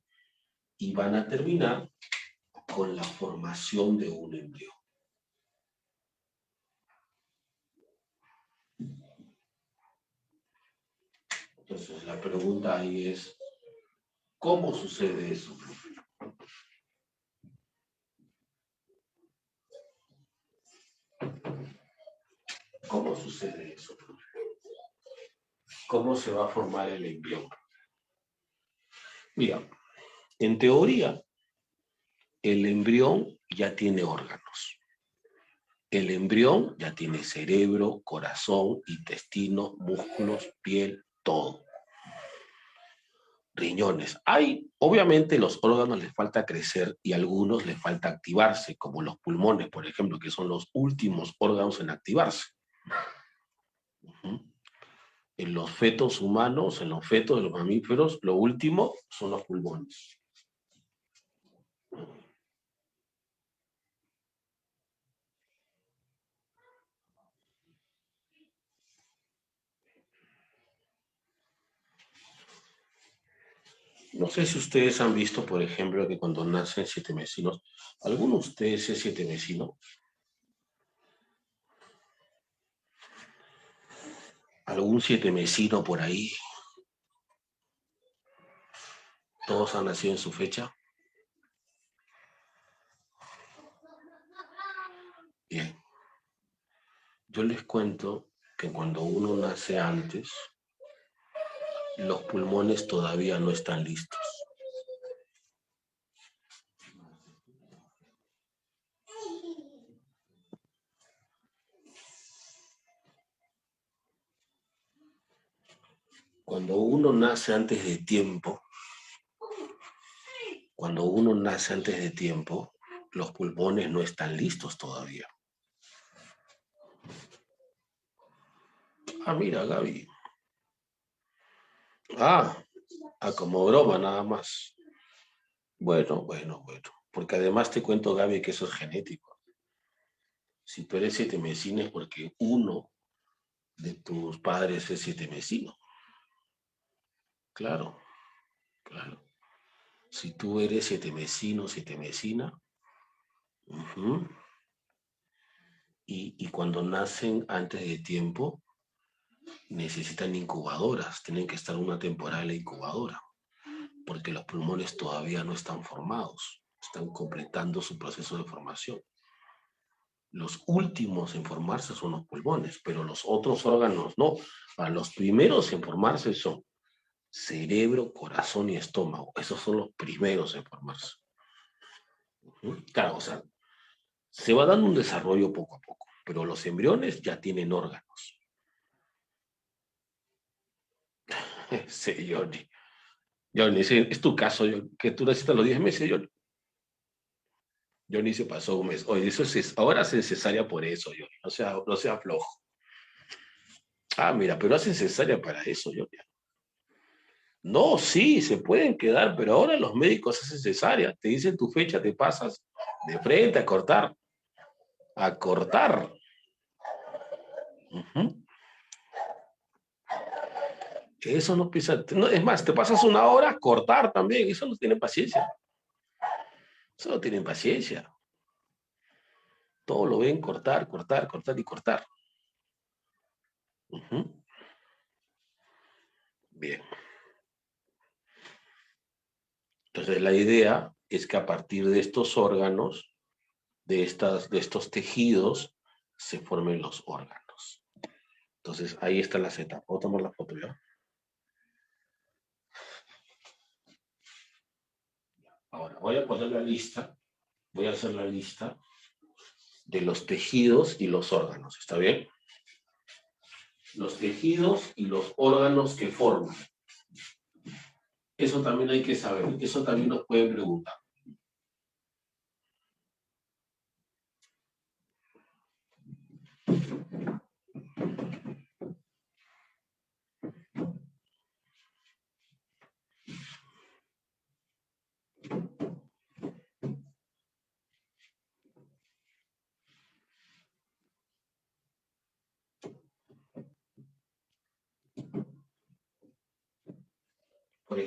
y van a terminar con la formación de un embrión. Entonces la pregunta ahí es, ¿cómo sucede eso? ¿Cómo sucede eso? ¿Cómo se va a formar el embrión? Mira, en teoría, el embrión ya tiene órganos. El embrión ya tiene cerebro, corazón, intestino, músculos, piel, todo. Riñones. Obviamente los órganos les falta crecer y a algunos les falta activarse, como los pulmones, por ejemplo, que son los últimos órganos en activarse. En los fetos humanos, en los fetos de los mamíferos, lo último son los pulmones. No sé si ustedes han visto, por ejemplo, que cuando nacen sietemesinos, ¿alguno de ustedes es sietemesino? ¿Algún sietemesino por ahí? ¿Todos han nacido en su fecha? Bien. Yo les cuento que cuando uno nace antes, los pulmones todavía no están listos. Cuando uno nace antes de tiempo, los pulmones no están listos todavía. Ah, mira, Gaby. Ah, como broma nada más. Bueno. Porque además te cuento, Gaby, que eso es genético. Si tú eres sietemesino es porque uno de tus padres es sietemesino. Claro. Si tú eres sietemesino, sietemesina, y cuando nacen antes de tiempo, necesitan incubadoras, tienen que estar una temporada en la incubadora, porque los pulmones todavía no están formados, están completando su proceso de formación. Los últimos en formarse son los pulmones, pero los otros órganos no. Para los primeros en formarse son cerebro, corazón y estómago. Esos son los primeros en formarse. Claro, o sea, se va dando un desarrollo poco a poco, pero los embriones ya tienen órganos. Sí, Johnny. Johnny, es tu caso, que tú naciste a los 10 meses, Johnny. Johnny se pasó un mes. Oye, ahora hacen cesárea por eso, Johnny. No sea flojo. Ah, mira, pero hacen cesárea para eso, Johnny. No, sí, se pueden quedar, pero ahora los médicos hacen cesárea. Te dicen tu fecha, te pasas de frente a cortar. A cortar. Eso no pisa. No, es más, te pasas una hora a cortar también. Eso no tiene paciencia. Eso no tienen paciencia. Todo lo ven cortar y cortar. Bien. Entonces la idea es que a partir de estos órganos, de estos tejidos, se formen los órganos. Entonces ahí está la Z. ¿Puedo tomar la foto ya? Ahora voy a poner la lista. Voy a hacer la lista de los tejidos y los órganos. ¿Está bien? Los tejidos y los órganos que forman. Eso también hay que saber. Eso también nos pueden preguntar. Por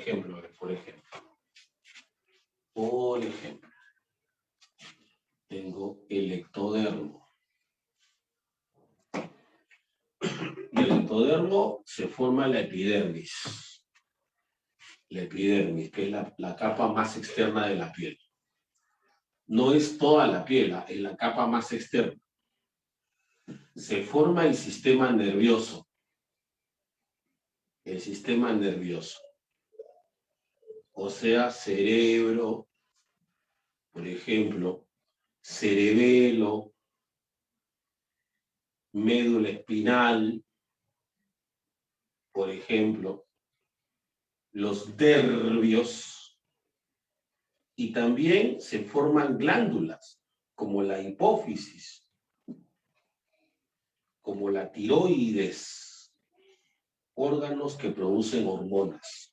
ejemplo, tengo el ectodermo. Y el ectodermo se forma la epidermis. La epidermis, que es la capa más externa de la piel. No es toda la piel, es la capa más externa. Se forma el sistema nervioso. El sistema nervioso. O sea, cerebro, por ejemplo, cerebelo, médula espinal, por ejemplo, los nervios, y también se forman glándulas, como la hipófisis, como la tiroides, órganos que producen hormonas.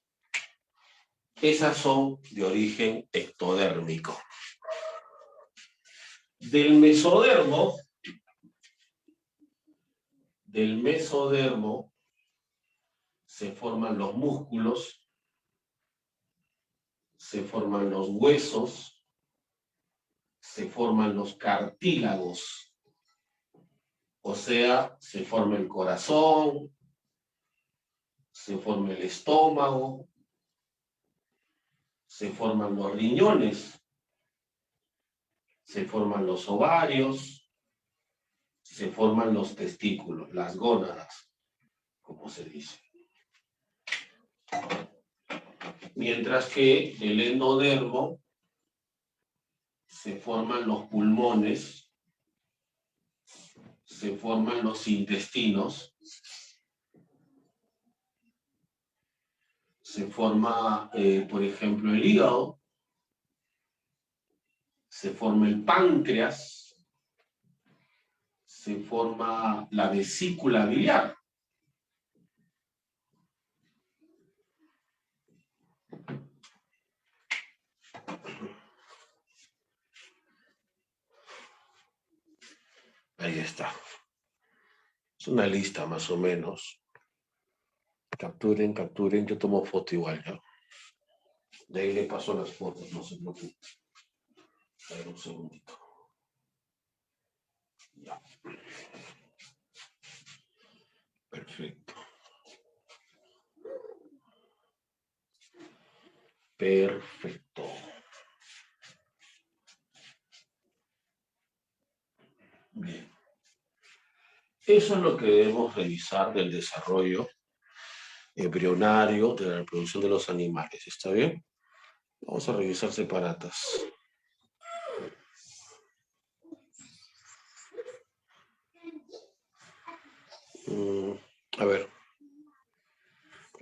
Esas son de origen ectodérmico. Del mesodermo se forman los músculos, se forman los huesos, se forman los cartílagos, o sea, se forma el corazón, se forma el estómago, se forman los riñones, se forman los ovarios, se forman los testículos, las gónadas, como se dice. Mientras que el endodermo se forman los pulmones, se forman los intestinos, se forma, por ejemplo, el hígado, se forma el páncreas, se forma la vesícula biliar. Ahí está. Es una lista más o menos. Capturen, capturen. Yo tomo foto igual, ¿ya? De ahí le paso las fotos, no se preocupen. A ver, un segundito. Ya. Perfecto. Perfecto. Bien. Eso es lo que debemos revisar del desarrollo embrionario de la reproducción de los animales. ¿Está bien? Vamos a revisar separatas. A ver.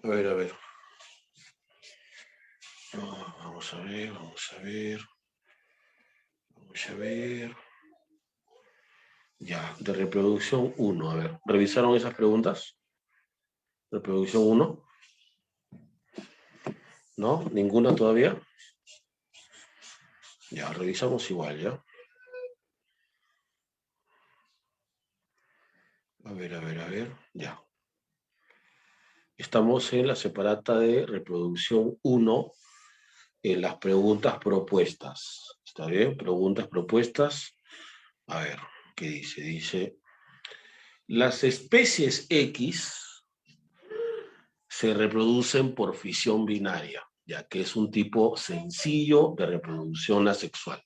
A ver, a ver. Vamos a ver, vamos a ver. Vamos a ver. Ya, de reproducción 1. A ver, ¿revisaron esas preguntas? ¿Reproducción 1? ¿No? ¿Ninguna todavía? Ya, revisamos igual, ¿ya? A ver, a ver, a ver. Ya. Estamos en la separata de reproducción 1, en las preguntas propuestas. ¿Está bien? Preguntas propuestas. A ver, ¿qué dice? Dice, las especies X se reproducen por fisión binaria, ya que es un tipo sencillo de reproducción asexual.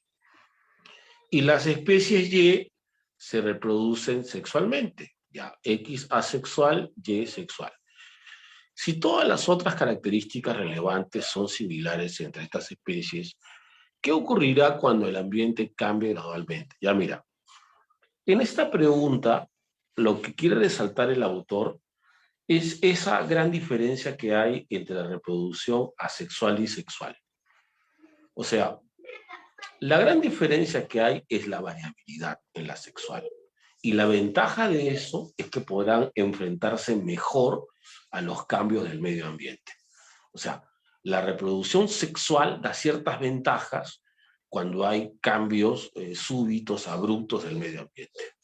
Y las especies Y se reproducen sexualmente, ya, X asexual, Y sexual. Si todas las otras características relevantes son similares entre estas especies, ¿qué ocurrirá cuando el ambiente cambie gradualmente? Ya mira, en esta pregunta, lo que quiere resaltar el autor es esa gran diferencia que hay entre la reproducción asexual y sexual. O sea, la gran diferencia que hay es la variabilidad en la sexual. Y la ventaja de eso es que podrán enfrentarse mejor a los cambios del medio ambiente. O sea, la reproducción sexual da ciertas ventajas cuando hay cambios súbitos, abruptos del medio ambiente.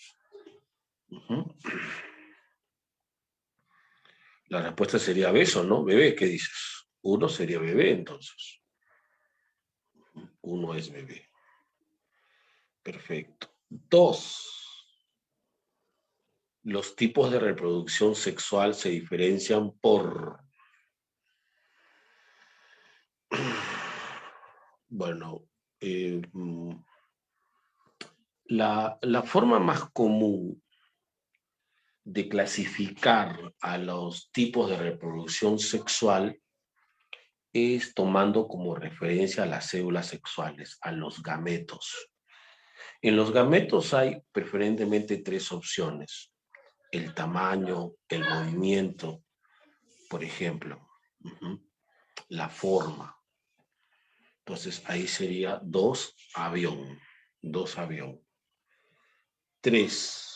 La respuesta sería beso, ¿no? Bebé, ¿qué dices? Uno sería bebé, entonces. Uno es bebé. Perfecto. 2. Los tipos de reproducción sexual se diferencian por... Bueno, la forma más común de clasificar a los tipos de reproducción sexual es tomando como referencia a las células sexuales, a los gametos. En los gametos hay preferentemente 3 opciones: el tamaño, el movimiento, por ejemplo, la forma. Entonces ahí sería 2 avión, 2 avión. 3.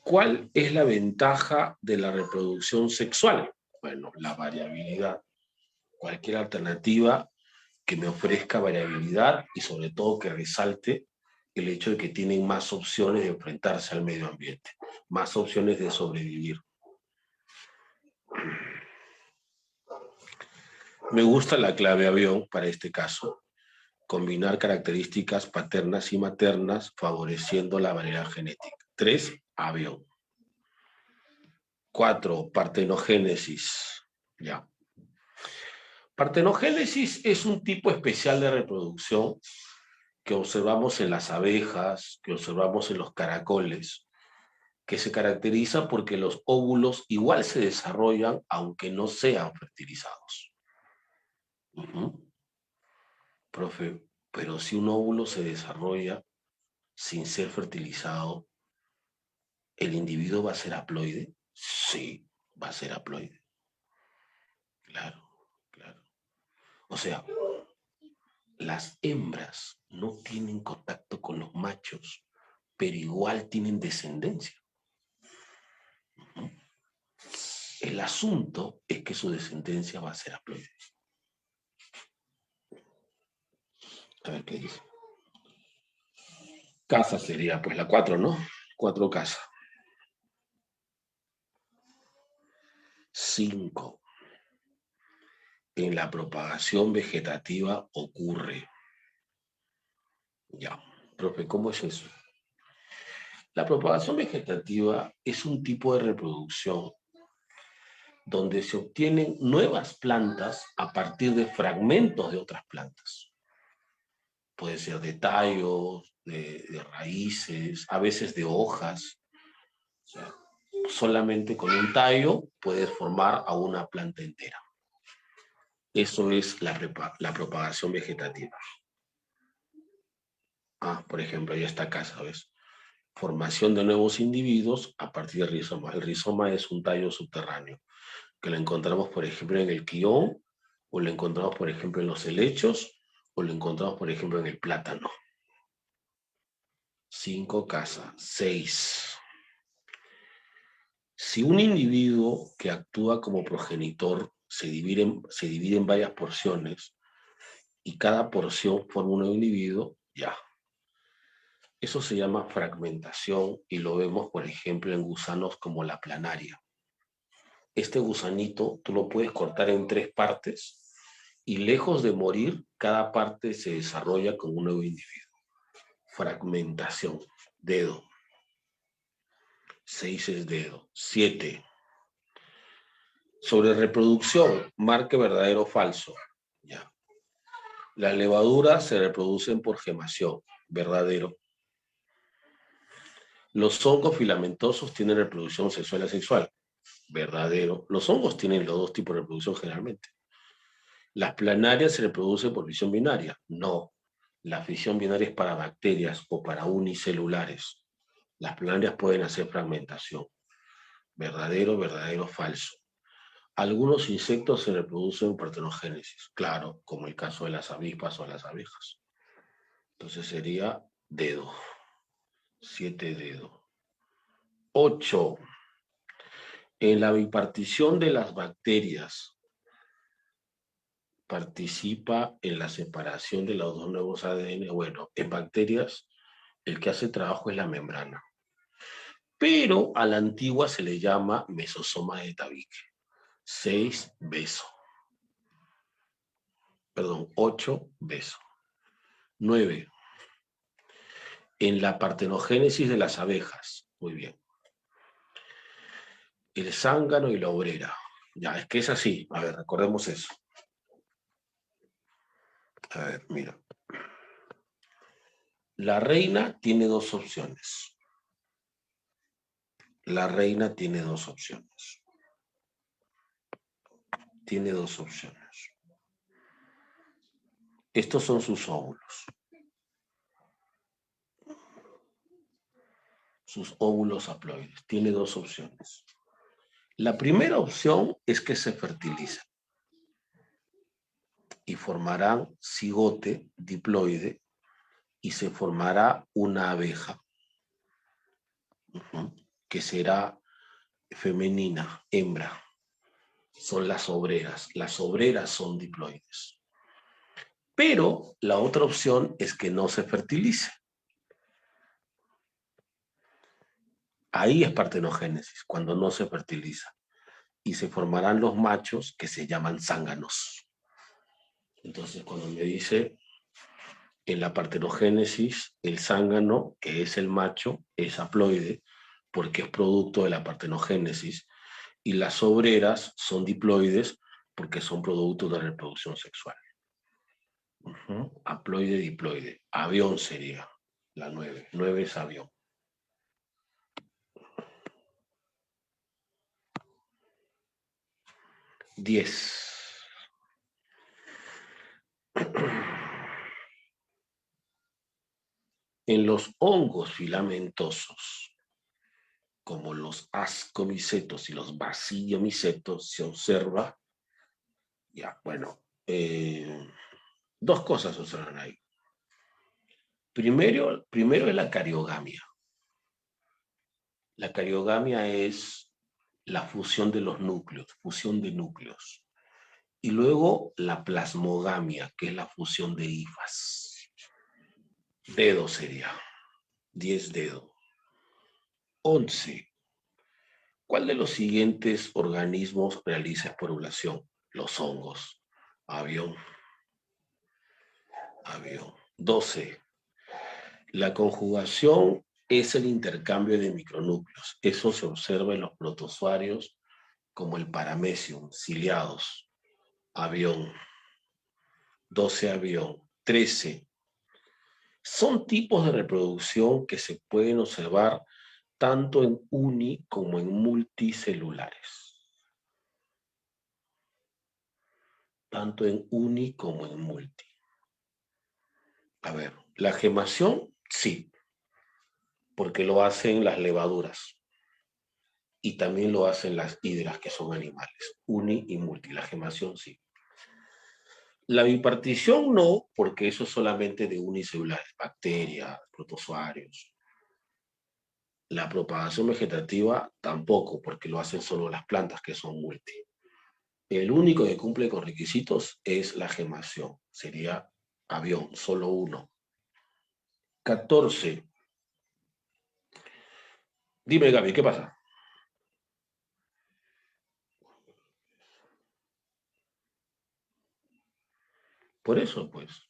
¿Cuál es la ventaja de la reproducción sexual? Bueno, la variabilidad. Cualquier alternativa que me ofrezca variabilidad y sobre todo que resalte el hecho de que tienen más opciones de enfrentarse al medio ambiente, más opciones de sobrevivir. Me gusta la clave avión para este caso. Combinar características paternas y maternas favoreciendo la variedad genética. 3, avión. 4, partenogénesis. Ya. Partenogénesis es un tipo especial de reproducción que observamos en las abejas, que observamos en los caracoles, que se caracteriza porque los óvulos igual se desarrollan aunque no sean fertilizados. Profe, pero si un óvulo se desarrolla sin ser fertilizado, ¿el individuo va a ser haploide? Sí, va a ser haploide. Claro, claro. O sea, las hembras no tienen contacto con los machos, pero igual tienen descendencia. El asunto es que su descendencia va a ser haploide. A ver qué dice. Casa sería pues la 4, ¿no? 4 casa. 5. En la propagación vegetativa ocurre. Ya, profe, ¿cómo es eso? La propagación vegetativa es un tipo de reproducción donde se obtienen nuevas plantas a partir de fragmentos de otras plantas. Puede ser de tallos, de raíces, a veces de hojas. O sea, solamente con un tallo puedes formar a una planta entera. Eso es la propagación vegetativa. Por ejemplo, ahí está acá, ¿sabes? Formación de nuevos individuos a partir del rizoma. El rizoma es un tallo subterráneo, que lo encontramos, por ejemplo, en el quión, o lo encontramos, por ejemplo, en los helechos, o lo encontramos, por ejemplo, en el plátano. 5 casa. 6. Si un individuo que actúa como progenitor se divide en varias porciones y cada porción forma un nuevo individuo, ya. Eso se llama fragmentación y lo vemos, por ejemplo, en gusanos como la planaria. Este gusanito tú lo puedes cortar en 3 partes y lejos de morir, cada parte se desarrolla como un nuevo individuo. Fragmentación. Dedo. 6 es dedo. 7. Sobre reproducción, marque verdadero o falso. Ya. Las levaduras se reproducen por gemación. Verdadero. Los hongos filamentosos tienen reproducción sexual y asexual. Verdadero. Los hongos tienen los 2 tipos de reproducción generalmente. ¿Las planarias se reproducen por fisión binaria? No. La fisión binaria es para bacterias o para unicelulares. Las planarias pueden hacer fragmentación. Verdadero, verdadero, falso. Algunos insectos se reproducen en partenogénesis. Claro, como el caso de las avispas o las abejas. Entonces sería dedo. 7 dedo. 8. En la bipartición de las bacterias participa en la separación de los 2 nuevos ADN. Bueno, en bacterias el que hace trabajo es la membrana. Pero a la antigua se le llama mesosoma de tabique. 6 beso. Perdón, 8 beso. 9. En la partenogénesis de las abejas. Muy bien. El zángano y la obrera. Ya, es que es así. A ver, recordemos eso. A ver, mira. La reina tiene 2 opciones. La reina tiene 2 opciones. Tiene 2 opciones. Estos son sus óvulos. Sus óvulos haploides. Tiene 2 opciones. La primera opción es que se fertilizan y formarán cigote diploide y se formará una abeja que será femenina, hembra. Son las obreras. Las obreras son diploides. Pero la otra opción es que no se fertilice. Ahí es partenogénesis, cuando no se fertiliza. Y se formarán los machos que se llaman zánganos. Entonces, cuando me dice en la partenogénesis, el zángano, que es el macho, es haploide, porque es producto de la partenogénesis, y las obreras son diploides, porque son productos de reproducción sexual. Haploide, diploide. Avión sería la 9. 9 es avión. Diez. En los hongos filamentosos, como los ascomicetos y los bacillomicetos, se observa Ya, bueno. Dos cosas observan ahí. Primero es la cariogamia. La cariogamia es la fusión de los núcleos, fusión de núcleos. Y luego la plasmogamia, que es la fusión de hifas. Dedo sería. 10 dedos. 11. ¿Cuál de los siguientes organismos realiza esporulación? Los hongos. Avión. Avión. 12. La conjugación es el intercambio de micronúcleos. Eso se observa en los protozoarios como el paramecium, ciliados. Avión. 12 avión. 13. Son tipos de reproducción que se pueden observar tanto en uni como en multicelulares. Tanto en uni como en multi. A ver, la gemación, sí, porque lo hacen las levaduras y también lo hacen las hidras, que son animales. Uni y multi, la gemación, sí. La bipartición no, porque eso es solamente de unicelulares, bacterias, protozoarios. La propagación vegetativa tampoco, porque lo hacen solo las plantas, que son multi. El único que cumple con requisitos es la gemación. Sería avión, solo uno. 14. Dime, Gaby, ¿qué pasa? Por eso, pues,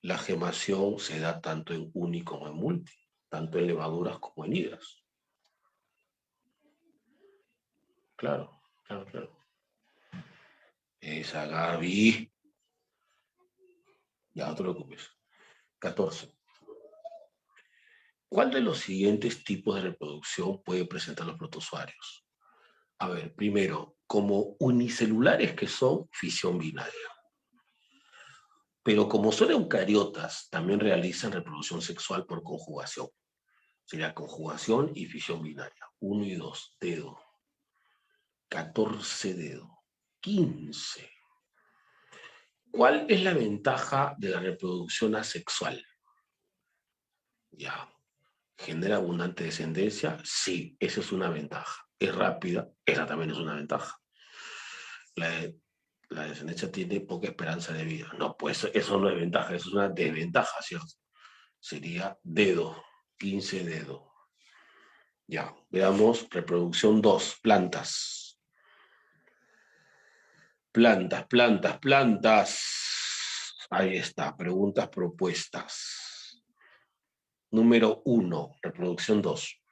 la gemación se da tanto en uni como en multi, tanto en levaduras como en hidras. Claro, claro, claro. Esa, Gaby. Ya, no te preocupes. 14. ¿Cuál de los siguientes tipos de reproducción puede presentar los protozoarios? A ver, primero, como unicelulares, que son fisión binaria. Pero como son eucariotas, también realizan reproducción sexual por conjugación. Sería conjugación y fisión binaria. 1 y 2, dedo. 14 dedo. 15. ¿Cuál es la ventaja de la reproducción asexual? Ya. ¿Genera abundante descendencia? Sí, esa es una ventaja. Es rápida, esa también es una ventaja. La, la descendencia tiene poca esperanza de vida. No, pues eso no es ventaja, eso es una desventaja, ¿cierto? Sería dedo, 15 dedo. Ya, veamos reproducción 2, plantas. Plantas, plantas, plantas. Ahí está, preguntas propuestas. Número 1, reproducción 2.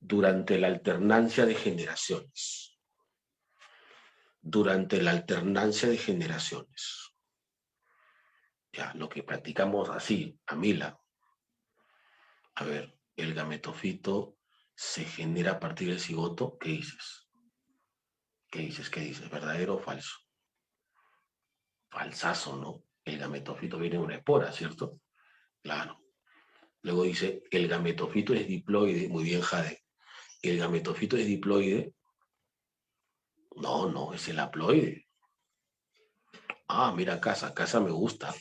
Durante la alternancia de generaciones. Durante la alternancia de generaciones. Ya, lo que practicamos así, a Mila. A ver, el gametofito se genera a partir del cigoto. ¿Qué dices? ¿Qué dices? ¿Qué dices? ¿Verdadero o falso? Falsazo, ¿no? El gametofito viene de una espora, ¿cierto? Claro. Luego dice, el gametofito es diploide. Muy bien, Jade. ¿El gametofito es diploide? No, no, es el haploide. Ah, mira, casa me gusta.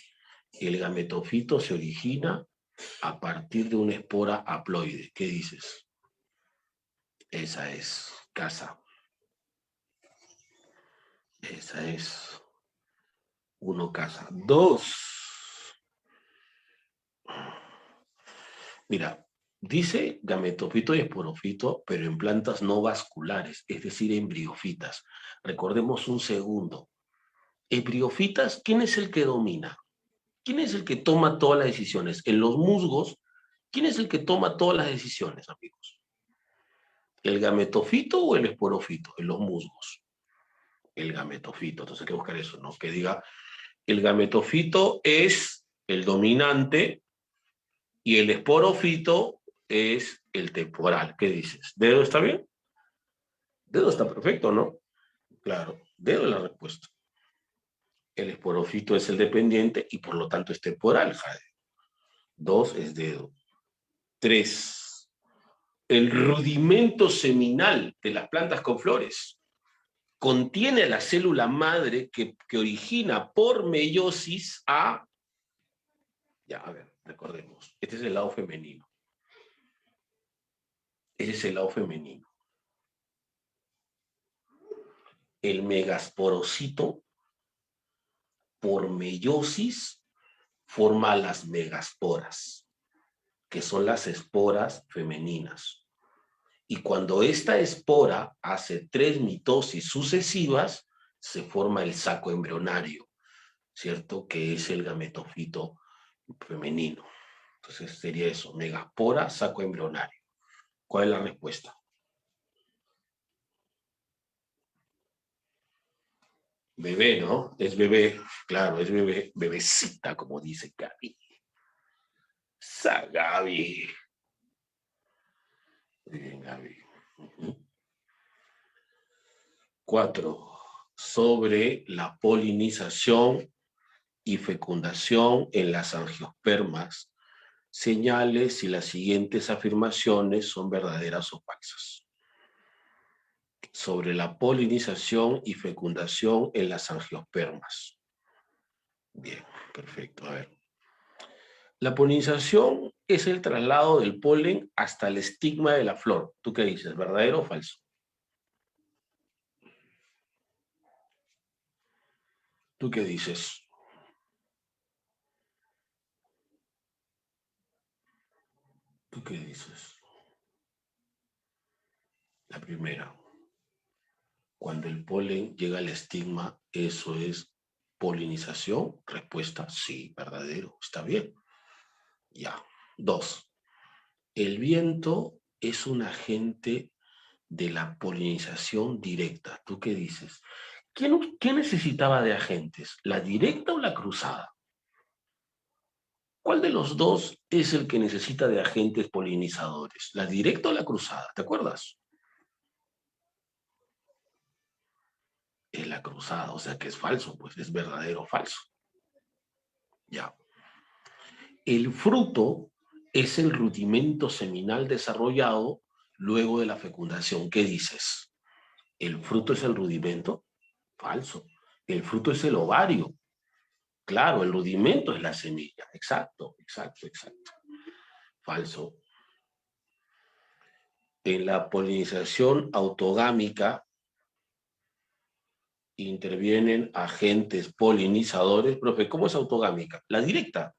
El gametofito se origina a partir de una espora haploide. ¿Qué dices? Esa es casa. Esa es. Uno, casa. Dos. Mira, dice gametofito y esporofito, pero en plantas no vasculares, es decir, en briofitas. Recordemos un segundo. En briofitas, ¿quién es el que domina? ¿Quién es el que toma todas las decisiones? En los musgos, ¿quién es el que toma todas las decisiones, amigos? ¿El gametofito o el esporofito? En los musgos. El gametofito. Entonces hay que buscar eso, ¿no? Que diga, el gametofito es el dominante y el esporofito es el temporal. ¿Qué dices? ¿Dedo está bien? Dedo está perfecto, ¿no? Claro, dedo es la respuesta. El esporofito es el dependiente y por lo tanto es temporal, Jade. 2 es dedo. 3. El rudimento seminal de las plantas con flores. contiene la célula madre que origina por meiosis a... Ya, a ver, recordemos. Este es el lado femenino. Ese es el lado femenino. El megasporocito, por meiosis, forma las megasporas, que son las esporas femeninas. Y cuando esta espora hace 3 mitosis sucesivas, se forma el saco embrionario, ¿cierto? Que es el gametofito femenino. Entonces sería eso, megaspora, saco embrionario. ¿Cuál es la respuesta? Bebé, ¿no? Es bebé, claro, es bebé, bebecita, como dice Gaby. Gaby. Muy bien, Gaby. 4. Sobre la polinización y fecundación en las angiospermas, señale si las siguientes afirmaciones son verdaderas o falsas. Sobre la polinización y fecundación en las angiospermas. Bien, perfecto. A ver. La polinización es el traslado del polen hasta el estigma de la flor. ¿Tú qué dices? ¿Verdadero o falso? ¿Tú qué dices? ¿Tú qué dices? La primera. Cuando el polen llega al estigma, ¿eso es polinización? Respuesta, sí, verdadero. Está bien. Ya. 2. El viento es un agente de la polinización directa. ¿Tú qué dices? ¿Quién necesitaba de agentes? ¿La directa o la cruzada? ¿Cuál de los dos es el que necesita de agentes polinizadores? ¿La directa o la cruzada? ¿Te acuerdas? Es la cruzada, o sea que es falso, pues es verdadero o falso. Ya. El fruto es el rudimento seminal desarrollado luego de la fecundación. ¿Qué dices? ¿El fruto es el rudimento? Falso. El fruto es el ovario. Claro, el rudimento es la semilla. Exacto, exacto, exacto. Falso. En la polinización autogámica intervienen agentes polinizadores. Profe, ¿cómo es autogámica? La directa.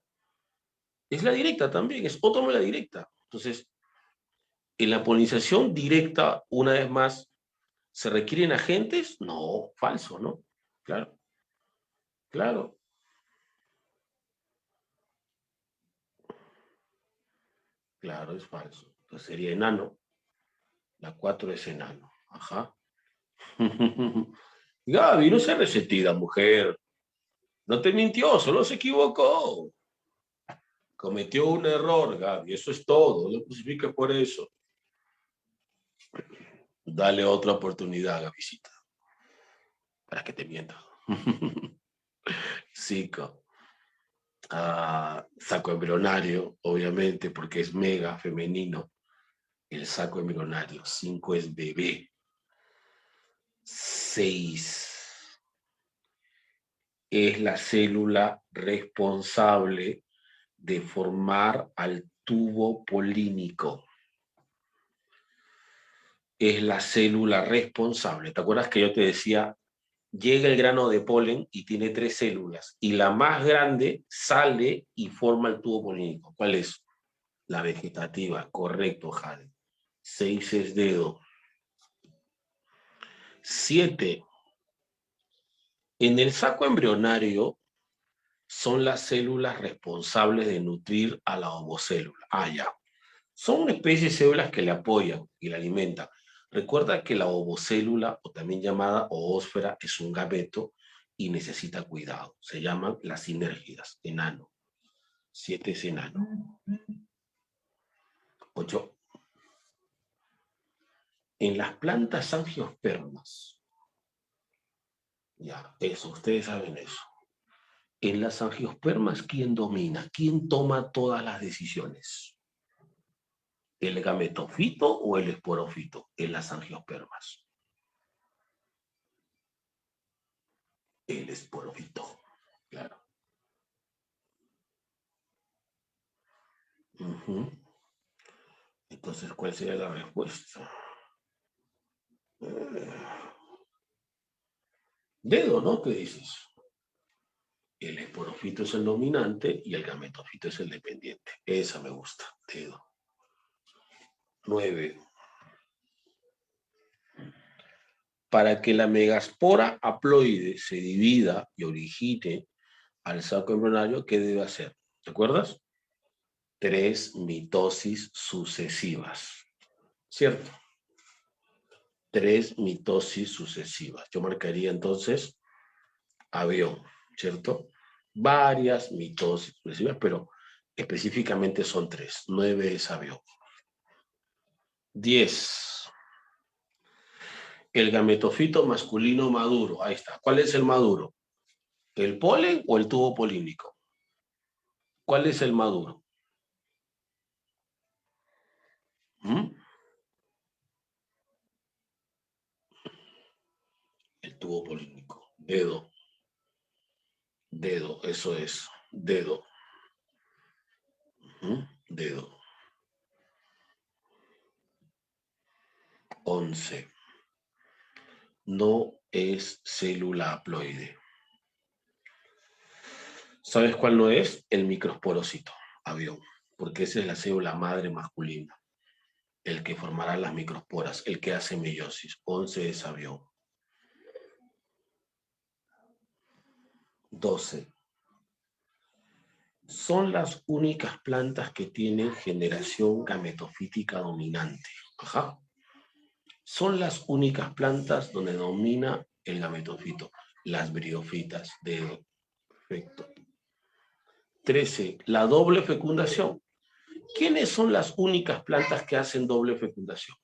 Es la directa también, es otra la directa. Entonces, en la polinización directa, una vez más, ¿se requieren agentes? No, falso, ¿no? Claro, claro, claro, es falso. Entonces sería enano. La 4 es enano. Ajá. Gaby, no se resentida, mujer. No te mintió, solo se equivocó. Cometió un error, Gaby. Eso es todo. No crucifiques por eso. Dale otra oportunidad, Gabycita, para que te mienta. Cinco. Saco embrionario, obviamente, porque es mega femenino. El saco embrionario. 5 es bebé. 6 es la célula responsable de formar al tubo polínico. Es la célula responsable. ¿Te acuerdas que yo te decía, llega el grano de polen y tiene 3 células, y la más grande sale y forma el tubo polínico? ¿Cuál es? La vegetativa, correcto, Jade. 6 es dedo. 7. En el saco embrionario son las células responsables de nutrir a la ovocélula. Ya. Son una especie de células que le apoyan y la alimentan. Recuerda que la ovocélula, o también llamada oósfera, es un gameto y necesita cuidado. Se llaman las sinérgidas, enano. 7 es enano. 8. En las plantas angiospermas, ya, eso, ustedes saben eso. En las angiospermas, ¿quién domina? ¿Quién toma todas las decisiones? ¿El gametofito o el esporofito en las angiospermas? El esporófito, claro. Ujú. Entonces, ¿cuál sería la respuesta? Dedo, ¿no? ¿Qué dices? El esporófito es el dominante y el gametófito es el dependiente. Esa me gusta, dedo. 9. Para que la megaspora haploide se divida y origine al saco embrionario, ¿qué debe hacer? ¿Te acuerdas? 3 mitosis sucesivas, ¿cierto? 3 mitosis sucesivas. Yo marcaría entonces avión, ¿cierto? Varias mitosis sucesivas, pero específicamente son 3. 9 es avión. 10. El gametofito masculino maduro. Ahí está. ¿Cuál es el maduro? ¿El polen o el tubo polínico? ¿Cuál es el maduro? ¿Mm? El tubo polínico. Dedo. Dedo, eso es. Dedo. ¿Mm? Dedo. 11. No es célula haploide. ¿Sabes cuál no es? El microsporocito, avión, porque esa es la célula madre masculina, el que formará las microsporas, el que hace meiosis. 11 es avión. 12. Son las únicas plantas que tienen generación gametofítica dominante. Ajá. Son las únicas plantas donde domina el gametofito, las briofitas. Perfecto. 13. La doble fecundación. ¿Quiénes son las únicas plantas que hacen doble fecundación?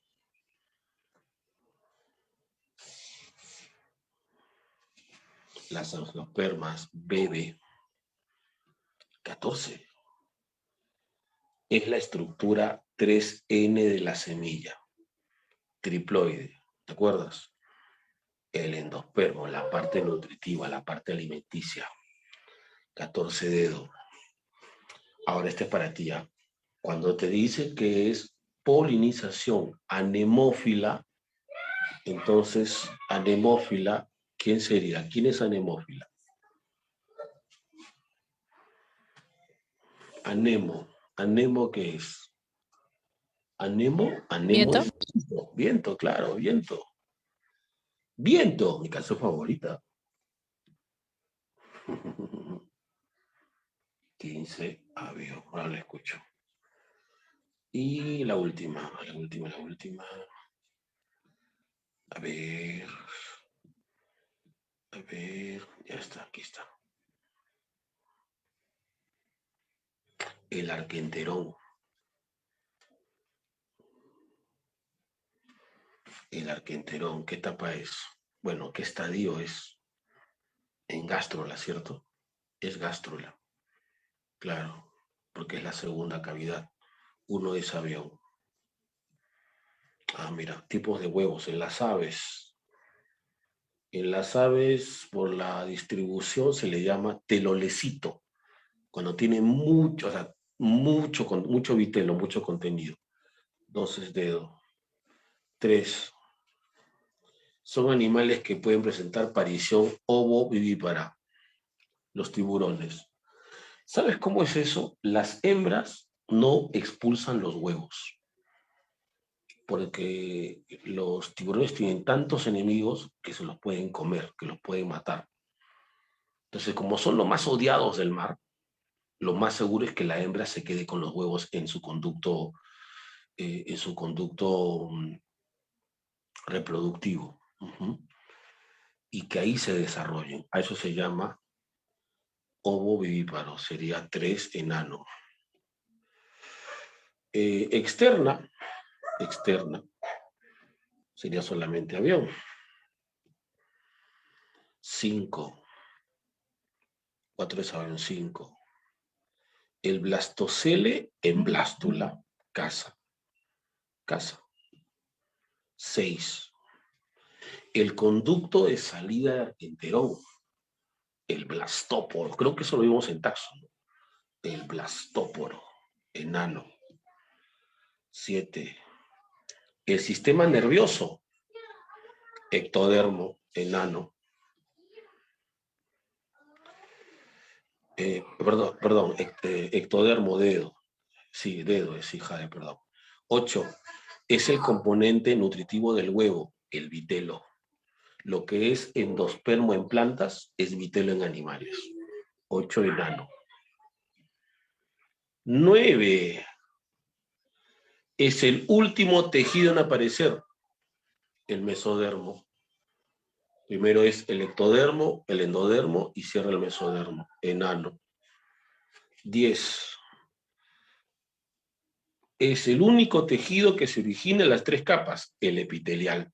Las angiospermas, bebé. 14. Es la estructura 3N de la semilla, triploide, ¿te acuerdas? El endospermo, la parte nutritiva, la parte alimenticia. 14 dedos. Ahora este es para ti, ¿ya? Cuando te dice que es polinización anemófila, entonces anemófila, ¿quién sería? ¿Quién es anemófila? Anemo. ¿Anemo qué es? Anemo ¿Viento? es viento, viento, claro, viento. Viento, mi canción favorita. 15, avión, ahora la escucho. Y la última. A ver, ya está, aquí está. El arquenterón. El arquenterón, ¿qué etapa es? Bueno, ¿qué estadio es? En gástrula, ¿cierto? Es gástrula, claro, porque es la segunda cavidad. Uno es avión. Ah, mira, tipos de huevos en las aves. En las aves, por la distribución, se le llama telolecito, cuando tiene mucho, o sea, mucho vitelo, mucho contenido. 2 es dedo. 3. Son animales que pueden presentar parición ovovivípara, los tiburones. ¿Sabes cómo es eso? Las hembras no expulsan los huevos, porque los tiburones tienen tantos enemigos que se los pueden comer, que los pueden matar. Entonces, como son los más odiados del mar, lo más seguro es que la hembra se quede con los huevos en su conducto reproductivo. Y que ahí se desarrollen. A eso se llama ovovivíparo, sería 3 enano. Externa sería solamente avión. 5, 4 es avión 5. El blastocele en blástula, casa. 6. El conducto de salida de arquenterón. El blastóporo, creo que eso lo vimos en taxo, ¿no? El blastóporo, enano. 7. El sistema nervioso, ectodermo, enano. Perdón, ectodermo, dedo. Sí, dedo es hija de, perdón. 8. Es el componente nutritivo del huevo, el vitelo. Lo que es endospermo en plantas es vitelo en animales. 8, enano. 9. Es el último tejido en aparecer, el mesodermo. Primero es el ectodermo, el endodermo y cierra el mesodermo, enano. 10. Es el único tejido que se origina en las 3 capas, el epitelial,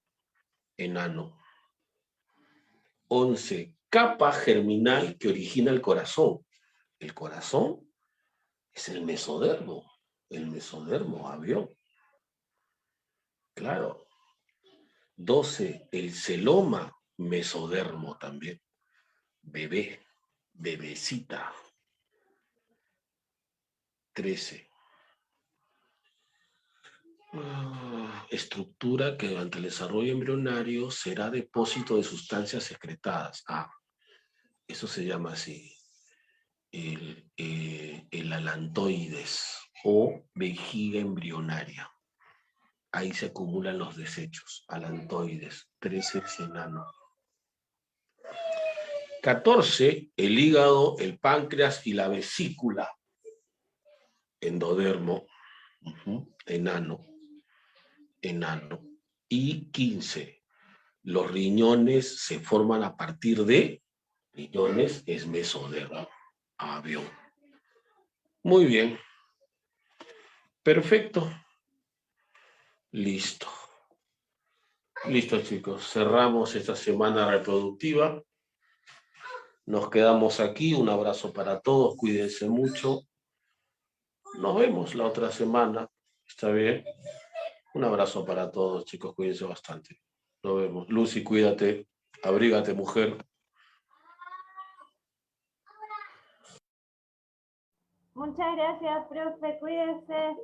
enano. 11. Capa germinal que origina el corazón. El corazón es el mesodermo, avión. Claro. 12. El celoma, mesodermo también. Bebé, bebecita. 13. Estructura que durante el desarrollo embrionario será depósito de sustancias secretadas. Eso se llama así. El alantoides o vejiga embrionaria. Ahí se acumulan los desechos. Alantoides. 13, enano. 14. El hígado, el páncreas y la vesícula. Endodermo. Enano. Y 15. Los riñones se forman a partir de riñones, es mesodermo, avión. Muy bien. Perfecto. Listo. Listo, chicos. Cerramos esta semana reproductiva. Nos quedamos aquí. Un abrazo para todos. Cuídense mucho. Nos vemos la otra semana. ¿Está bien? Un abrazo para todos, chicos. Cuídense bastante. Nos vemos. Lucy, cuídate. Abrígate, mujer. Muchas gracias, profe. Cuídese.